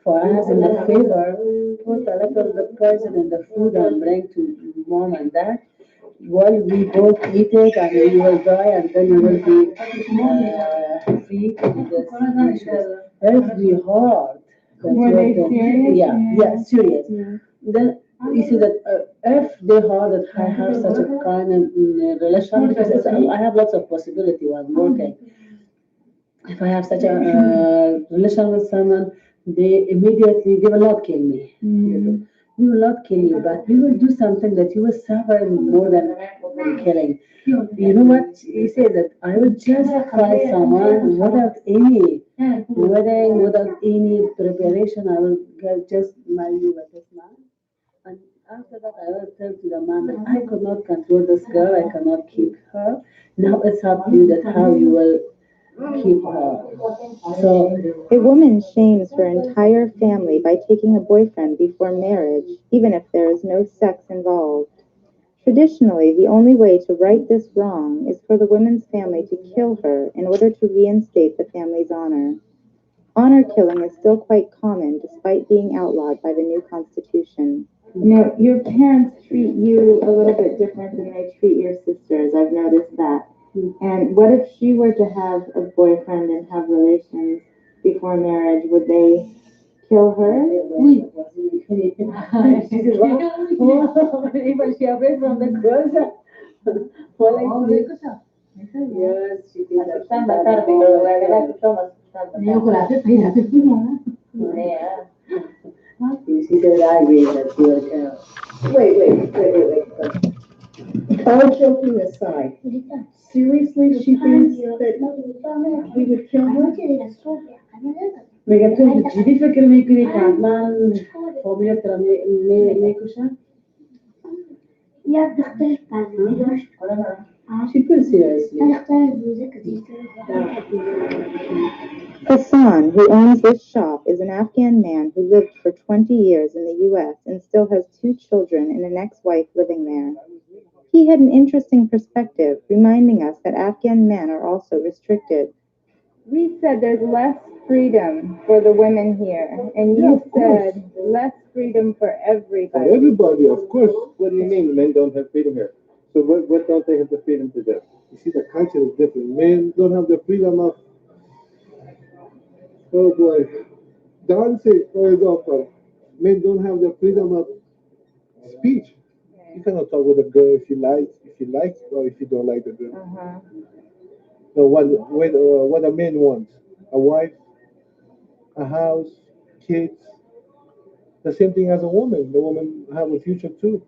for us in the favor. Put a little of the poison in the food and bring to mom and dad. Well, we both eat it and we will die and then we will be free to this issues. If we heard that Were they serious? yeah, serious. Then you see that if they heard that I have such a kind of relation, because I have lots of possibility while working. If I have such a relation with someone, they will not kill me. We will not kill you, but we will do something that you will suffer more than killing. You know what? He said that I will just find someone without any wedding, without any preparation. I will just marry you with this man. And after that, I will tell to the man that I could not control this girl, I cannot keep her. Now it's up to you that how you will keep her. So A woman shames her entire family by taking a boyfriend before marriage, even if there is no sex involved. Traditionally, the only way to right this wrong is for the woman's family to kill her in order to reinstate the family's honor. Honor killing is still quite common despite being outlawed by the new constitution. Now, your parents treat you a little bit different than they treat your sisters. I've noticed that. And what if she were to have a boyfriend and have relations before marriage? Would they kill her? she says, well, even she afraid from the girls. Yes, she did that. She said, I agree that she will kill. Wait. All joking aside, seriously, she thinks that we would kill her? مگه تو جدی فکر میکنی که حتما فامیل ترا میکشن؟ She feels seriously. Hassan, who owns this shop, is an Afghan man who lived for 20 years in the U.S. and still has 2 children and an ex-wife living there. He had an interesting perspective, reminding us that Afghan men are also restricted. We said there's less freedom for the women here, and you said less freedom for everybody. For everybody, of course. What do you mean men don't have freedom here? So what don't they have the freedom to do? You see, the culture is different. Men don't have the freedom of, oh boy, dancing, for example. Men don't have the freedom of speech. You cannot talk with a girl if you like, or if you don't like the girl. So what a man wants, a wife, a house, kids. The same thing as a woman. The woman have a future too.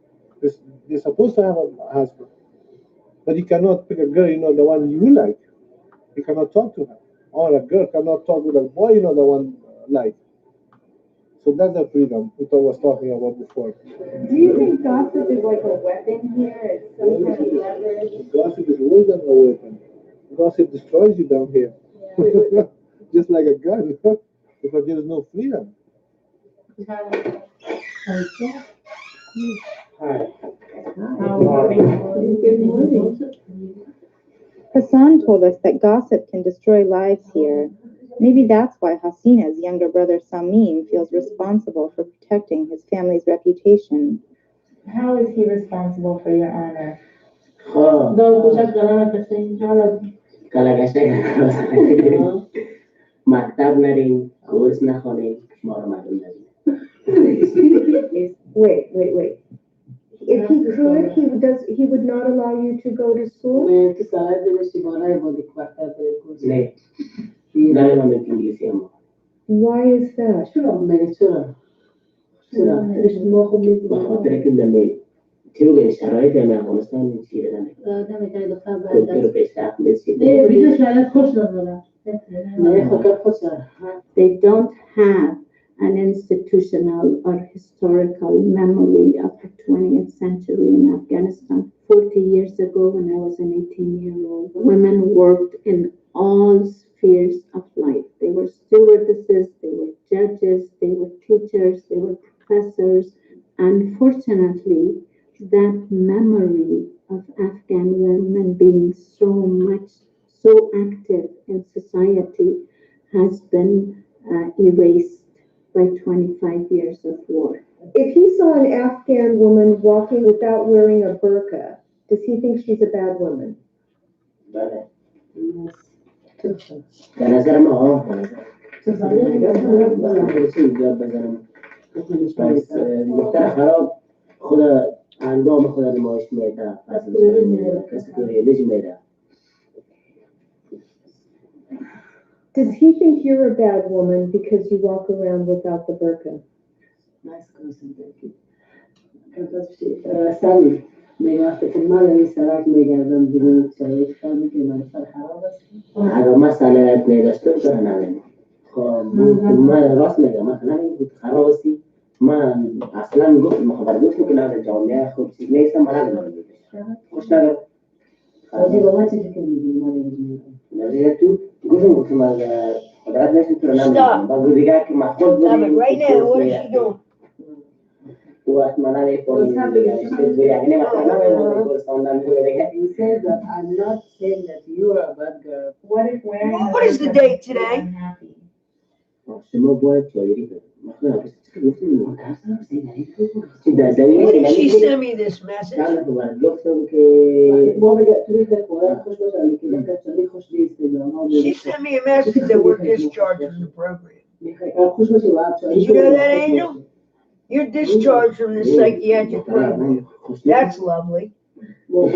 They're supposed to have a husband, but you cannot pick a girl, the one you like. You cannot talk to her, or a girl cannot talk with a boy, the one like. So that's the freedom Uta was talking about before. Do you think gossip is like a weapon here? It's some kind of leverage? Gossip is worse than a weapon. Gossip destroys you down here, just like a gun, because there is no freedom. Hassan told us that gossip can destroy lives here. Maybe that's why Hasina's younger brother Samin feels responsible for protecting his family's reputation. How is he responsible for your honor? مکتب نریم کورس نخوانیم ما رو معلوم ندیم Wait. If he could, he would not allow you to go to school? نه تو ساعت داشتی بالای بودی مکتب کورس نه نه من انگلیسی هم Why is that? چرا ما خوب نیست بخاطر که لمی تیرو به شرایط هم افغانستان میشیره دمه پیشرفت میشیره بیدو شرایط خوش نداره They don't have an institutional or historical memory of the 20th century in Afghanistan. 40 years ago, when I was an 18-year-old, women worked in all spheres of life. They were stewardesses, they were judges, they were teachers, they were professors. Unfortunately, that memory of Afghan women being so much so active in society has been erased by 25 years of war. If he saw an Afghan woman walking without wearing a burqa, does he think she's a bad woman? Does he think you're a bad woman because you walk around without the burqa? سامي میگه وقتی که من این سرک میگردم بیرون شاید فهمی که من سر خراب است اگر مسئله نداشته تو نمیم خب من راست میگم مثلا این بود خراب استی من اصلا گفت مخبر گفت که نه جامعه خوب چیز نیستم من نمیدونم خوش نگم خواهی با من چیزی که میگی من نمیدونم تو گفتم من خدایت نشون تو نمیم با دیگر که محفوظ بودی right now, what is she doing? He says that I'm not saying that you are a bad girl. What is the date today? When did she send me this message? She sent me a message that we're discharged from the program. Did you know that, Angel? You're discharged from the psychiatric program. That's lovely. You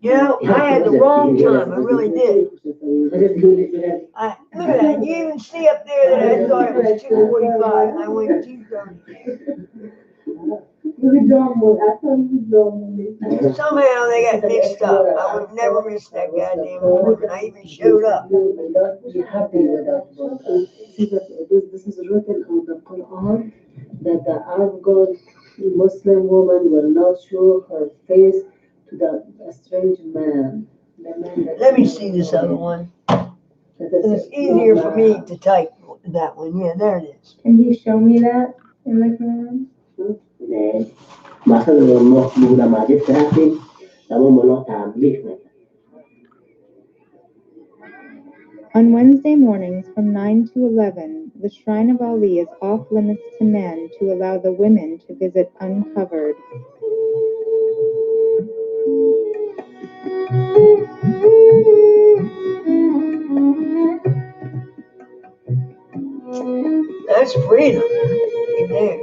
know, I had the wrong time. I really did. Look at that. You even see up there that I thought it was 2:45. I went 2:30. Somehow they got mixed up. I would have never missed that goddamn morning. I even showed up. This is written on the Quran that the Afghan Muslim woman will not show her face to the strange man. Let me see this other one. It's easier for me to type that one. Yeah, there it is. Can you show me that in the Quran? On Wednesday mornings from 9 to 11, the Shrine of Ali is off limits to men to allow the women to visit uncovered. That's freedom. Right there.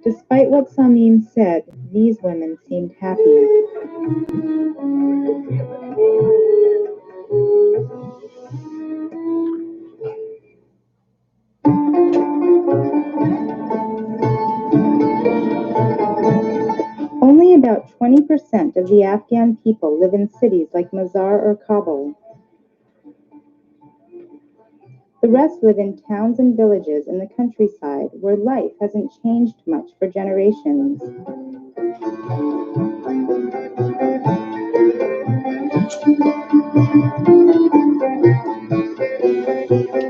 Despite what Samim said, these women seemed happy. Only about 20% of the Afghan people live in cities like Mazar or Kabul. The rest live in towns and villages in the countryside where life hasn't changed much for generations.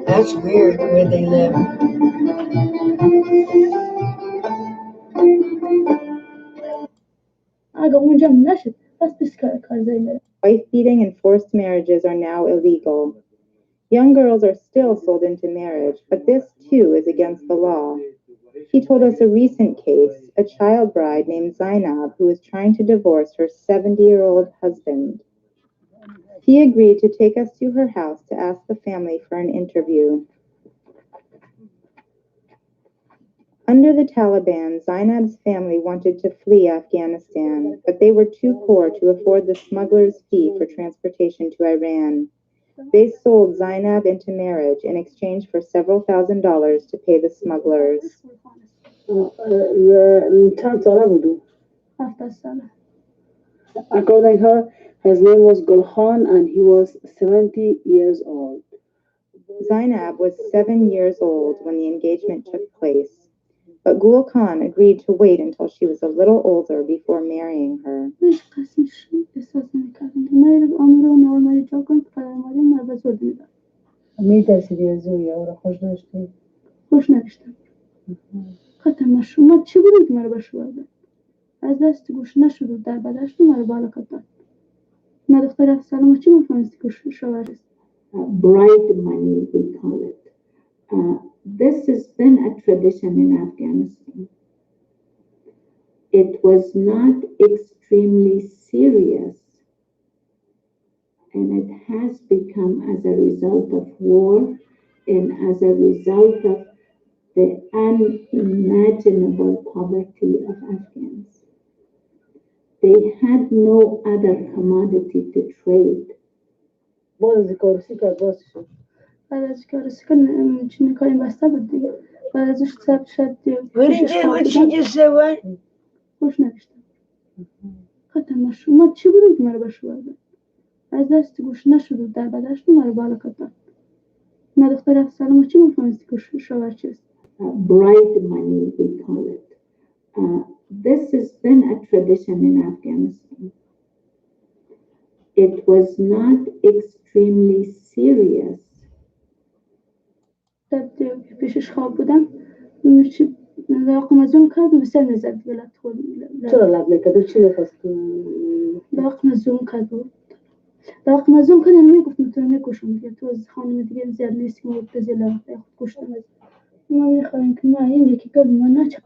That's weird where they live. Wife beating and forced marriages are now illegal. Young girls are still sold into marriage, but this too is against the law. He told us a recent case, a child bride named Zainab who was trying to divorce her 70-year-old husband. He agreed to take us to her house to ask the family for an interview. Under the Taliban, Zainab's family wanted to flee Afghanistan, but they were too poor to afford the smuggler's fee for transportation to Iran. They sold Zainab into marriage in exchange for several $1,000s to pay the smugglers. According to her, his name was Gulhan and he was 70 years old. Zainab was 7 years old when the engagement took place, but Gul Khan agreed to wait until she was a little older before marrying her. میترسیدی از زوی او را خوش داشتی؟ خوش نداشتم. خاطر شما چه بودی که مرا بشوردن؟ از دست گوش نشد و در بدشت مرا بالا کردن. نه دختر افسرم چی میفهمیستی که شوهر است؟ Bribe money, we call it. This has been a tradition in Afghanistan. It was not extremely serious, and it has become as a result of war and as a result of the unimaginable poverty of Afghans. They had no other commodity to trade. باز کارسی کرد باز شد. بعد از که رسیدن چون کاری بسته بود دیگه. بعد ازش ثبت شد دیگه. What she just said? What? خوش نداشتم. خاطر شما چه بودی که مرا بشوردن؟ از دست گوش نشد و در بدشت مرا بالا کردن. نه دختر افسرم چی میفهمیستی که شوهر چیست؟ Bribe money, we call it. This has been a tradition in Afghanistan. It was not extremely serious. پیشش خواب بودم لاقم از اون کرد و بسر نزد دیگه چرا لب نکرد؟ چی میخواست؟ لاقم از اون کرد و لاقم از اون کرد یعنی میگفت تو رو میکشم دیگه تو از خانم دیگه زیاد نیست که ما بتزی لاقم خود کشتم از ما میخوایم که ما این یکی کرد ما نچم.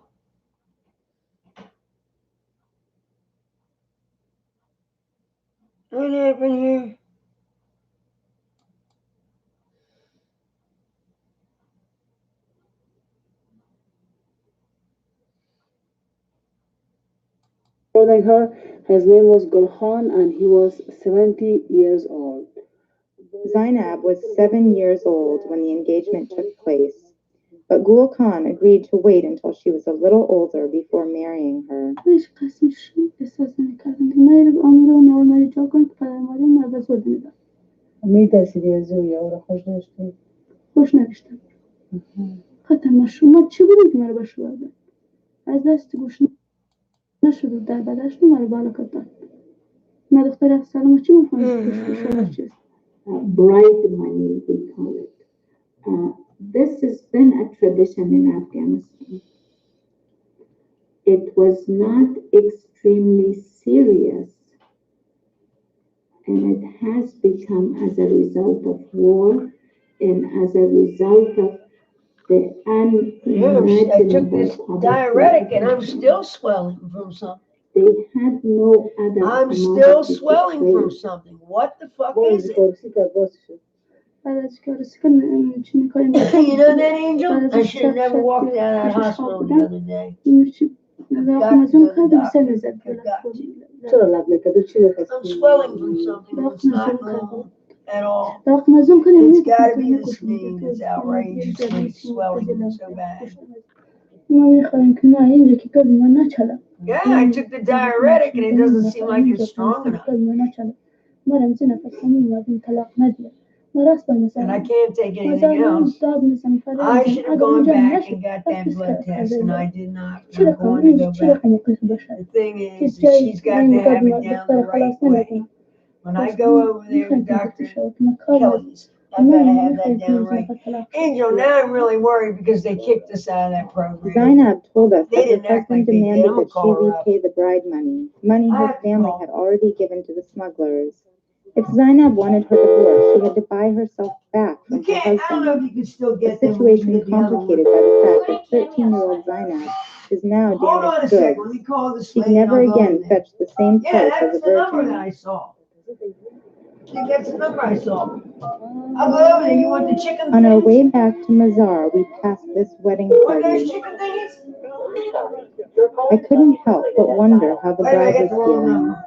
What happened here? Her, his name was Gulhan and he was 70 years old. Zainab was 7 years old when the engagement took place, but Gul Khan agreed to wait until she was a little older before marrying her. میترسیدی از زوی او را خوش داشتی؟ خوش نداشتم. خاطر شما چه بودی که مرا بشوردن؟ از دست گوش نشد و در بدشت مرا بالا کردن. نه دختر افسرم چی میفهمیستی که شوهر چیست؟ Bribe money, we call it. This has been a tradition in Afghanistan. It was not extremely serious, and it has become as a result of war and as a result of the I took this diuretic and I'm still swelling from something. They had no other. I'm still swelling from something. What the fuck is it? You know that, Angel? I should have never walked out of that hospital the other day. I'm swelling from something that's not normal at all. It's got to be this thing that's outrageously swelling so bad. Yeah, I took the diuretic and it doesn't seem like it's strong enough. And I can't take anything else. I should have gone back and got that blood test, and I did not. I'm going to go back. The thing is, she's got to have it down the right way. When I go over there to Dr. Kelly's, I've got to have that down right. Angel, now I'm really worried because they kicked us out of that program. Zainab told us They that her didn't act husband like they did. demanded I'm that gonna she call her up. repay the bride money his family had already given to the smugglers. If Zainab wanted her divorce, she had to buy herself back from her husband. I don't know if you can still get The situation complicated by the fact that 13-year-old Zainab is now Hold on a damaged second. goods. Let me call this She lady. can never I'll go again over there. fetch the same Yeah, price as that's a the number virgin. that I saw. I think that's the number I saw. I'll go over there. You want the chicken On our things? way back to Mazar, we passed this wedding Want those party. chicken things? I couldn't help but wonder how the Wait, I bride got was the wrong feeling. number.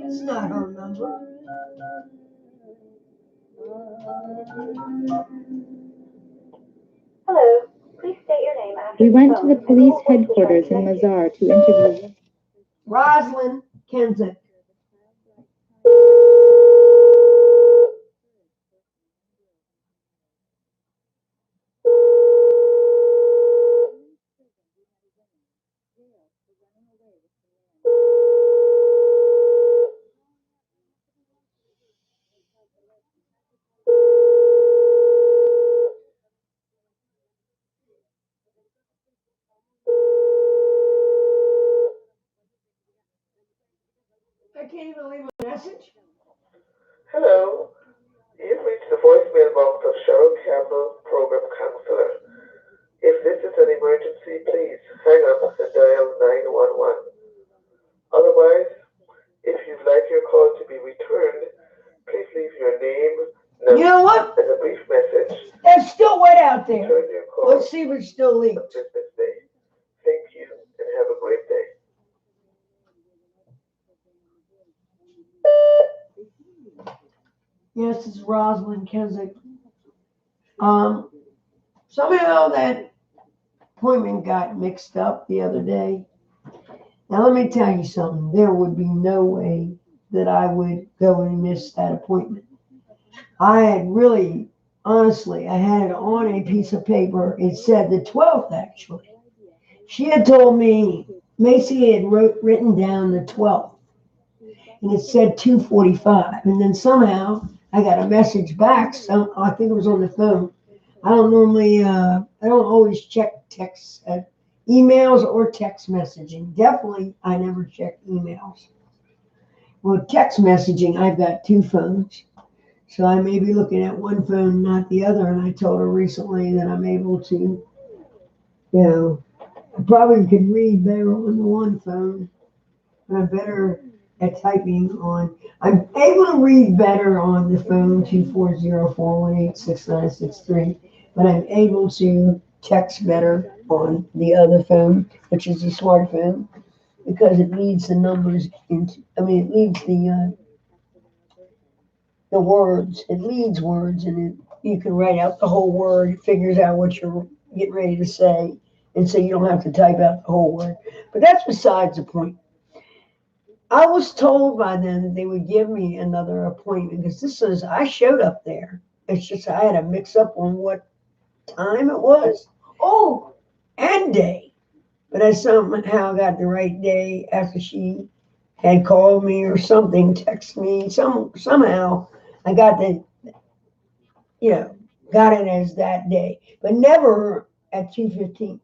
It's not her number. Hello. Please state your name after We the went to tone, the and police your voice will try to headquarters in connect you. Mazar to interview. Rosalind Kensic. can't even leave a message. Hello, you've reached the voicemail box of Cheryl Campbell, Program Counselor. If this is an emergency, please hang up and dial 911. Otherwise, if you'd like your call to be returned, please leave your name, number, You know what? and a brief message. It's still wet out there. Return your call Let's see if it still leaks. on business day. Thank you and have a great day. Yes, it's Rosalind Kensic. Somehow that appointment got mixed up the other day. Now let me tell you something. There would be no way that I would go and miss that appointment. I had really, honestly, I had it on a piece of paper. It said the 12th, actually. She had told me, Macy had written down the 12th, and it said 2:45. And then somehow I got a message back. So I think it was on the phone. I don't always check text, emails or text messaging. Definitely, I never check emails. Well, text messaging, I've got two phones. So I may be looking at one phone, not the other. And I told her recently that I'm able to, I probably could read better on the one phone, but I'm better at typing on. I'm able to read better on the phone 240-418-6963, but I'm able to text better on the other phone, which is a smartphone, because it leads the numbers into. It leads the words. It leads words, and you can write out the whole word. It figures out what you're getting ready to say, and so you don't have to type out the whole word. But that's besides the point. I was told by them that they would give me another appointment because I showed up there. It's just I had a mix up on what time it was. Oh, and day. But I somehow got the right day after she had called me or something, text me. Somehow I got got it as that day, but never at 2:15.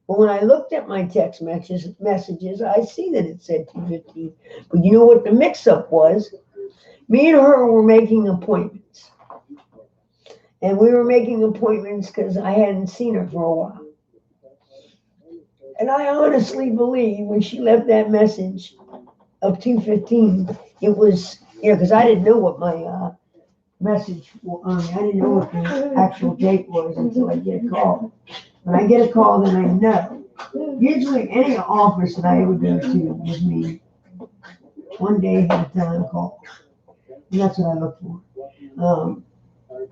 But when I looked at my text messages, I see that it said 2:15. But you know what the mix-up was? Me and her were making appointments. And we were making appointments because I hadn't seen her for a while. And I honestly believe when she left that message of 2:15, it was, because I didn't know what my message was. I didn't know what the actual date was until I get a call. When I get a call, then I know. Usually any office that I ever go to gives me one day ahead of time call. And that's what I look for.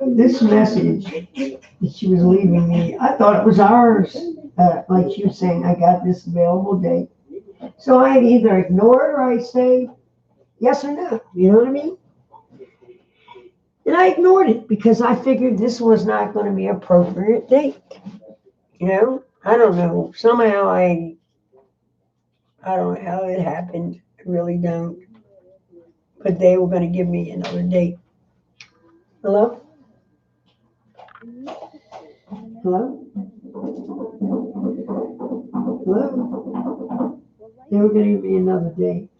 This message that she was leaving me, I thought it was ours. Like she was saying, I got this available date. So I either ignore it or I say yes or no. You know what I mean? And I ignored it because I figured this was not going to be an appropriate date. I don't know. Somehow I don't know how it happened. I really don't. But they were going to give me another date. Hello? Hello? Hello? They were going to give me another date.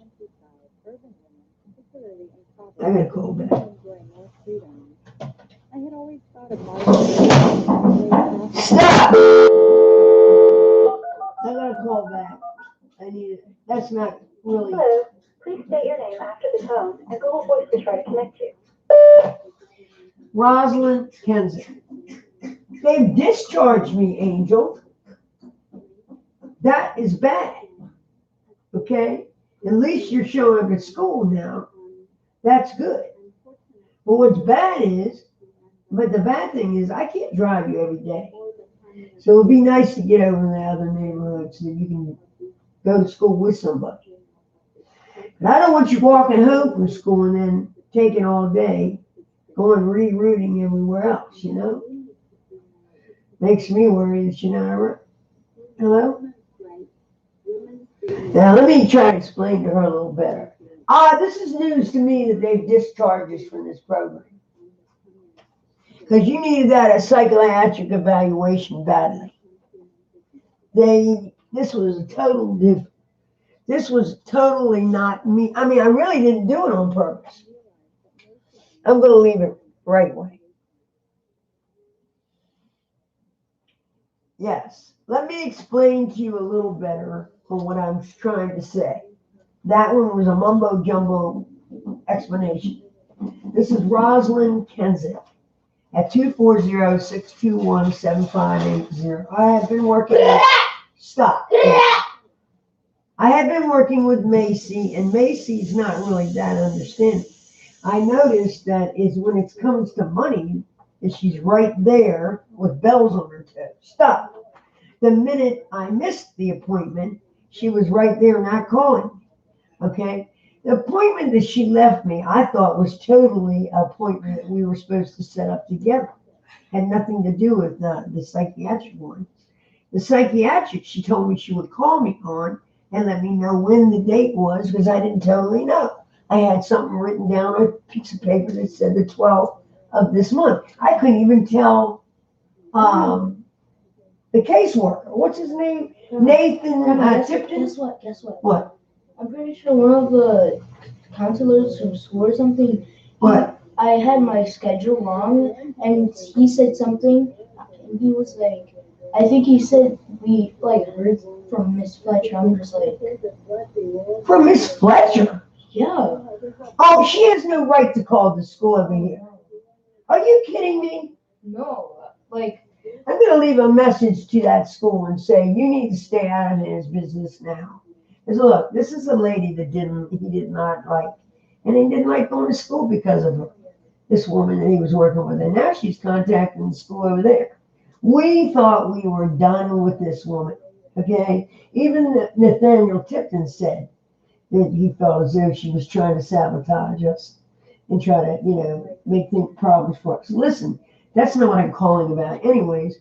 I got to call back. Stop! I got to call back. I need it. That's not really. Hello. Please state your name after the tone, and Google Voice will try to connect you. Rosalind Kensic. They've discharged me, Angel. That is bad. Okay? At least you're showing up at school now. That's good. But what's bad is, but the bad thing is I can't drive you every day. So it would be nice to get over in the other neighborhood so that you can go to school with somebody. But I don't want you walking home from school and then taking all day, going rerouting everywhere else, Makes me worry that you're not around. Hello? Now let me try to explain to her a little better. This is news to me that they've discharged us from this program. Because you needed that a psychiatric evaluation badly. This was a total This was totally not me. I mean, I really didn't do it on purpose. I'm going to leave it right away. Yes. Let me explain to you a little better on what I'm trying to say. That one was a mumbo jumbo explanation. This is Rosalind Kensic at 240-621-7580. I have been working with, stop. I have been working with Macy, and Macy's not really that understanding. I noticed that is when it comes to money, that she's right there with bells on her toes. Stop. The minute I missed the appointment, she was right there not calling me. Okay? The appointment that she left me, I thought was totally an appointment that we were supposed to set up together. Had nothing to do with the psychiatric one. The psychiatric, she told me she would call me on and let me know when the date was because I didn't totally know. I had something written down on a piece of paper that said the 12th of this month. I couldn't even tell the caseworker. What's his name? Nathan Tipton? Guess what? What? I'm pretty sure one of the counselors from school or something. What? I had my schedule wrong, and he said something. And he was like, I think he said we heard from Miss Fletcher. I'm just like, from Miss Fletcher? Yeah. Oh, she has no right to call the school over here. Are you kidding me? No, I'm going to leave a message to that school and say, you need to stay out of his business now. Because look, this is a lady that he did not like. And he didn't like going to school because of her. This woman that he was working with. And now she's contacting the school over there. We thought we were done with this woman. Okay? Even Nathaniel Tipton said that he felt as though she was trying to sabotage us and try to, make problems for us. Listen, that's not what I'm calling about. Anyways,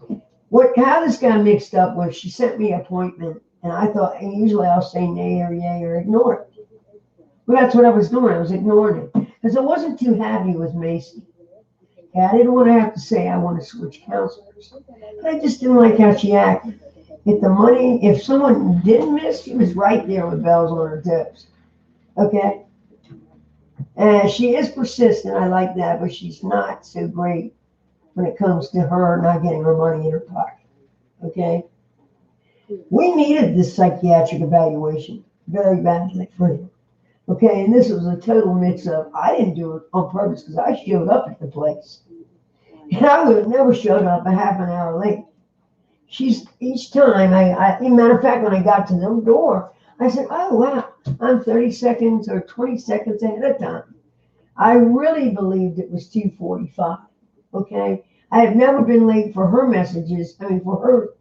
how this got mixed up was she sent me an appointment, and I thought, and usually I'll say nay or yay or ignore it. Well, that's what I was doing. I was ignoring it because I wasn't too happy with Macy. Okay, I didn't want to have to say I want to switch counselors. But I just didn't like how she acted. If someone didn't miss, she was right there with bells on her toes. Okay? And she is persistent. I like that, but she's not so great when it comes to her not getting her money in her pocket. Okay? We needed this psychiatric evaluation very badly for him. Okay? And this was a total mix-up. I didn't do it on purpose because I showed up at the place. And I would have never showed up a half an hour late. Each time, as a matter of fact, when I got to the door, I said, oh, wow, I'm 30 seconds or 20 seconds ahead of time. I really believed it was 2:45, okay? I have never been late for her messages, for her,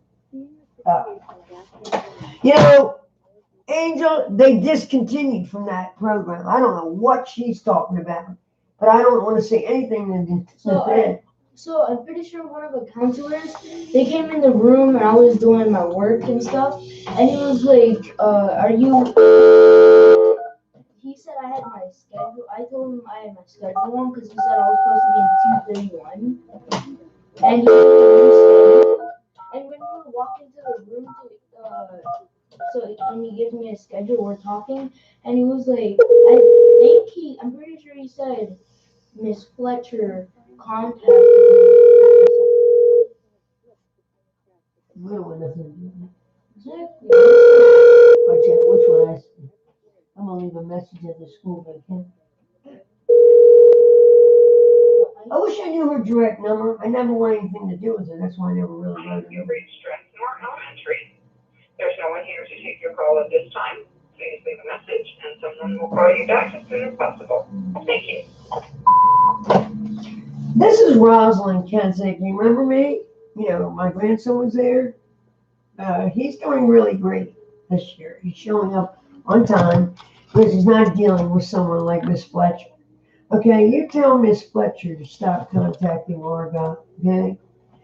Angel, they discontinued from that program. I don't know what she's talking about, but I don't want to say anything that So I'm pretty sure one of the counselors, they came in the room and I was doing my work and stuff, and he was like, are you... He said I had my schedule. I told him I had my schedule wrong because he said I was supposed to be in 2:31. And he and when we were walking to the room so when he gives me a schedule, we're talking, and he was like, I'm pretty sure he said Miss Fletcher contacted me. Which one? I'm gonna leave a message at the school, but I can't. I wish I knew her direct number. I never want anything to do with her. That's why I never really wrote it. You've reached Strathmore Elementary. There's no one here to take your call at this time. Please leave a message and someone will call you back as soon as possible. Thank you. This is Rosalind Kensic. You remember me? My grandson was there. He's doing really great this year. He's showing up on time because he's not dealing with someone like Miss Fletcher. Okay, you tell Miss Fletcher to stop contacting Oregon, okay?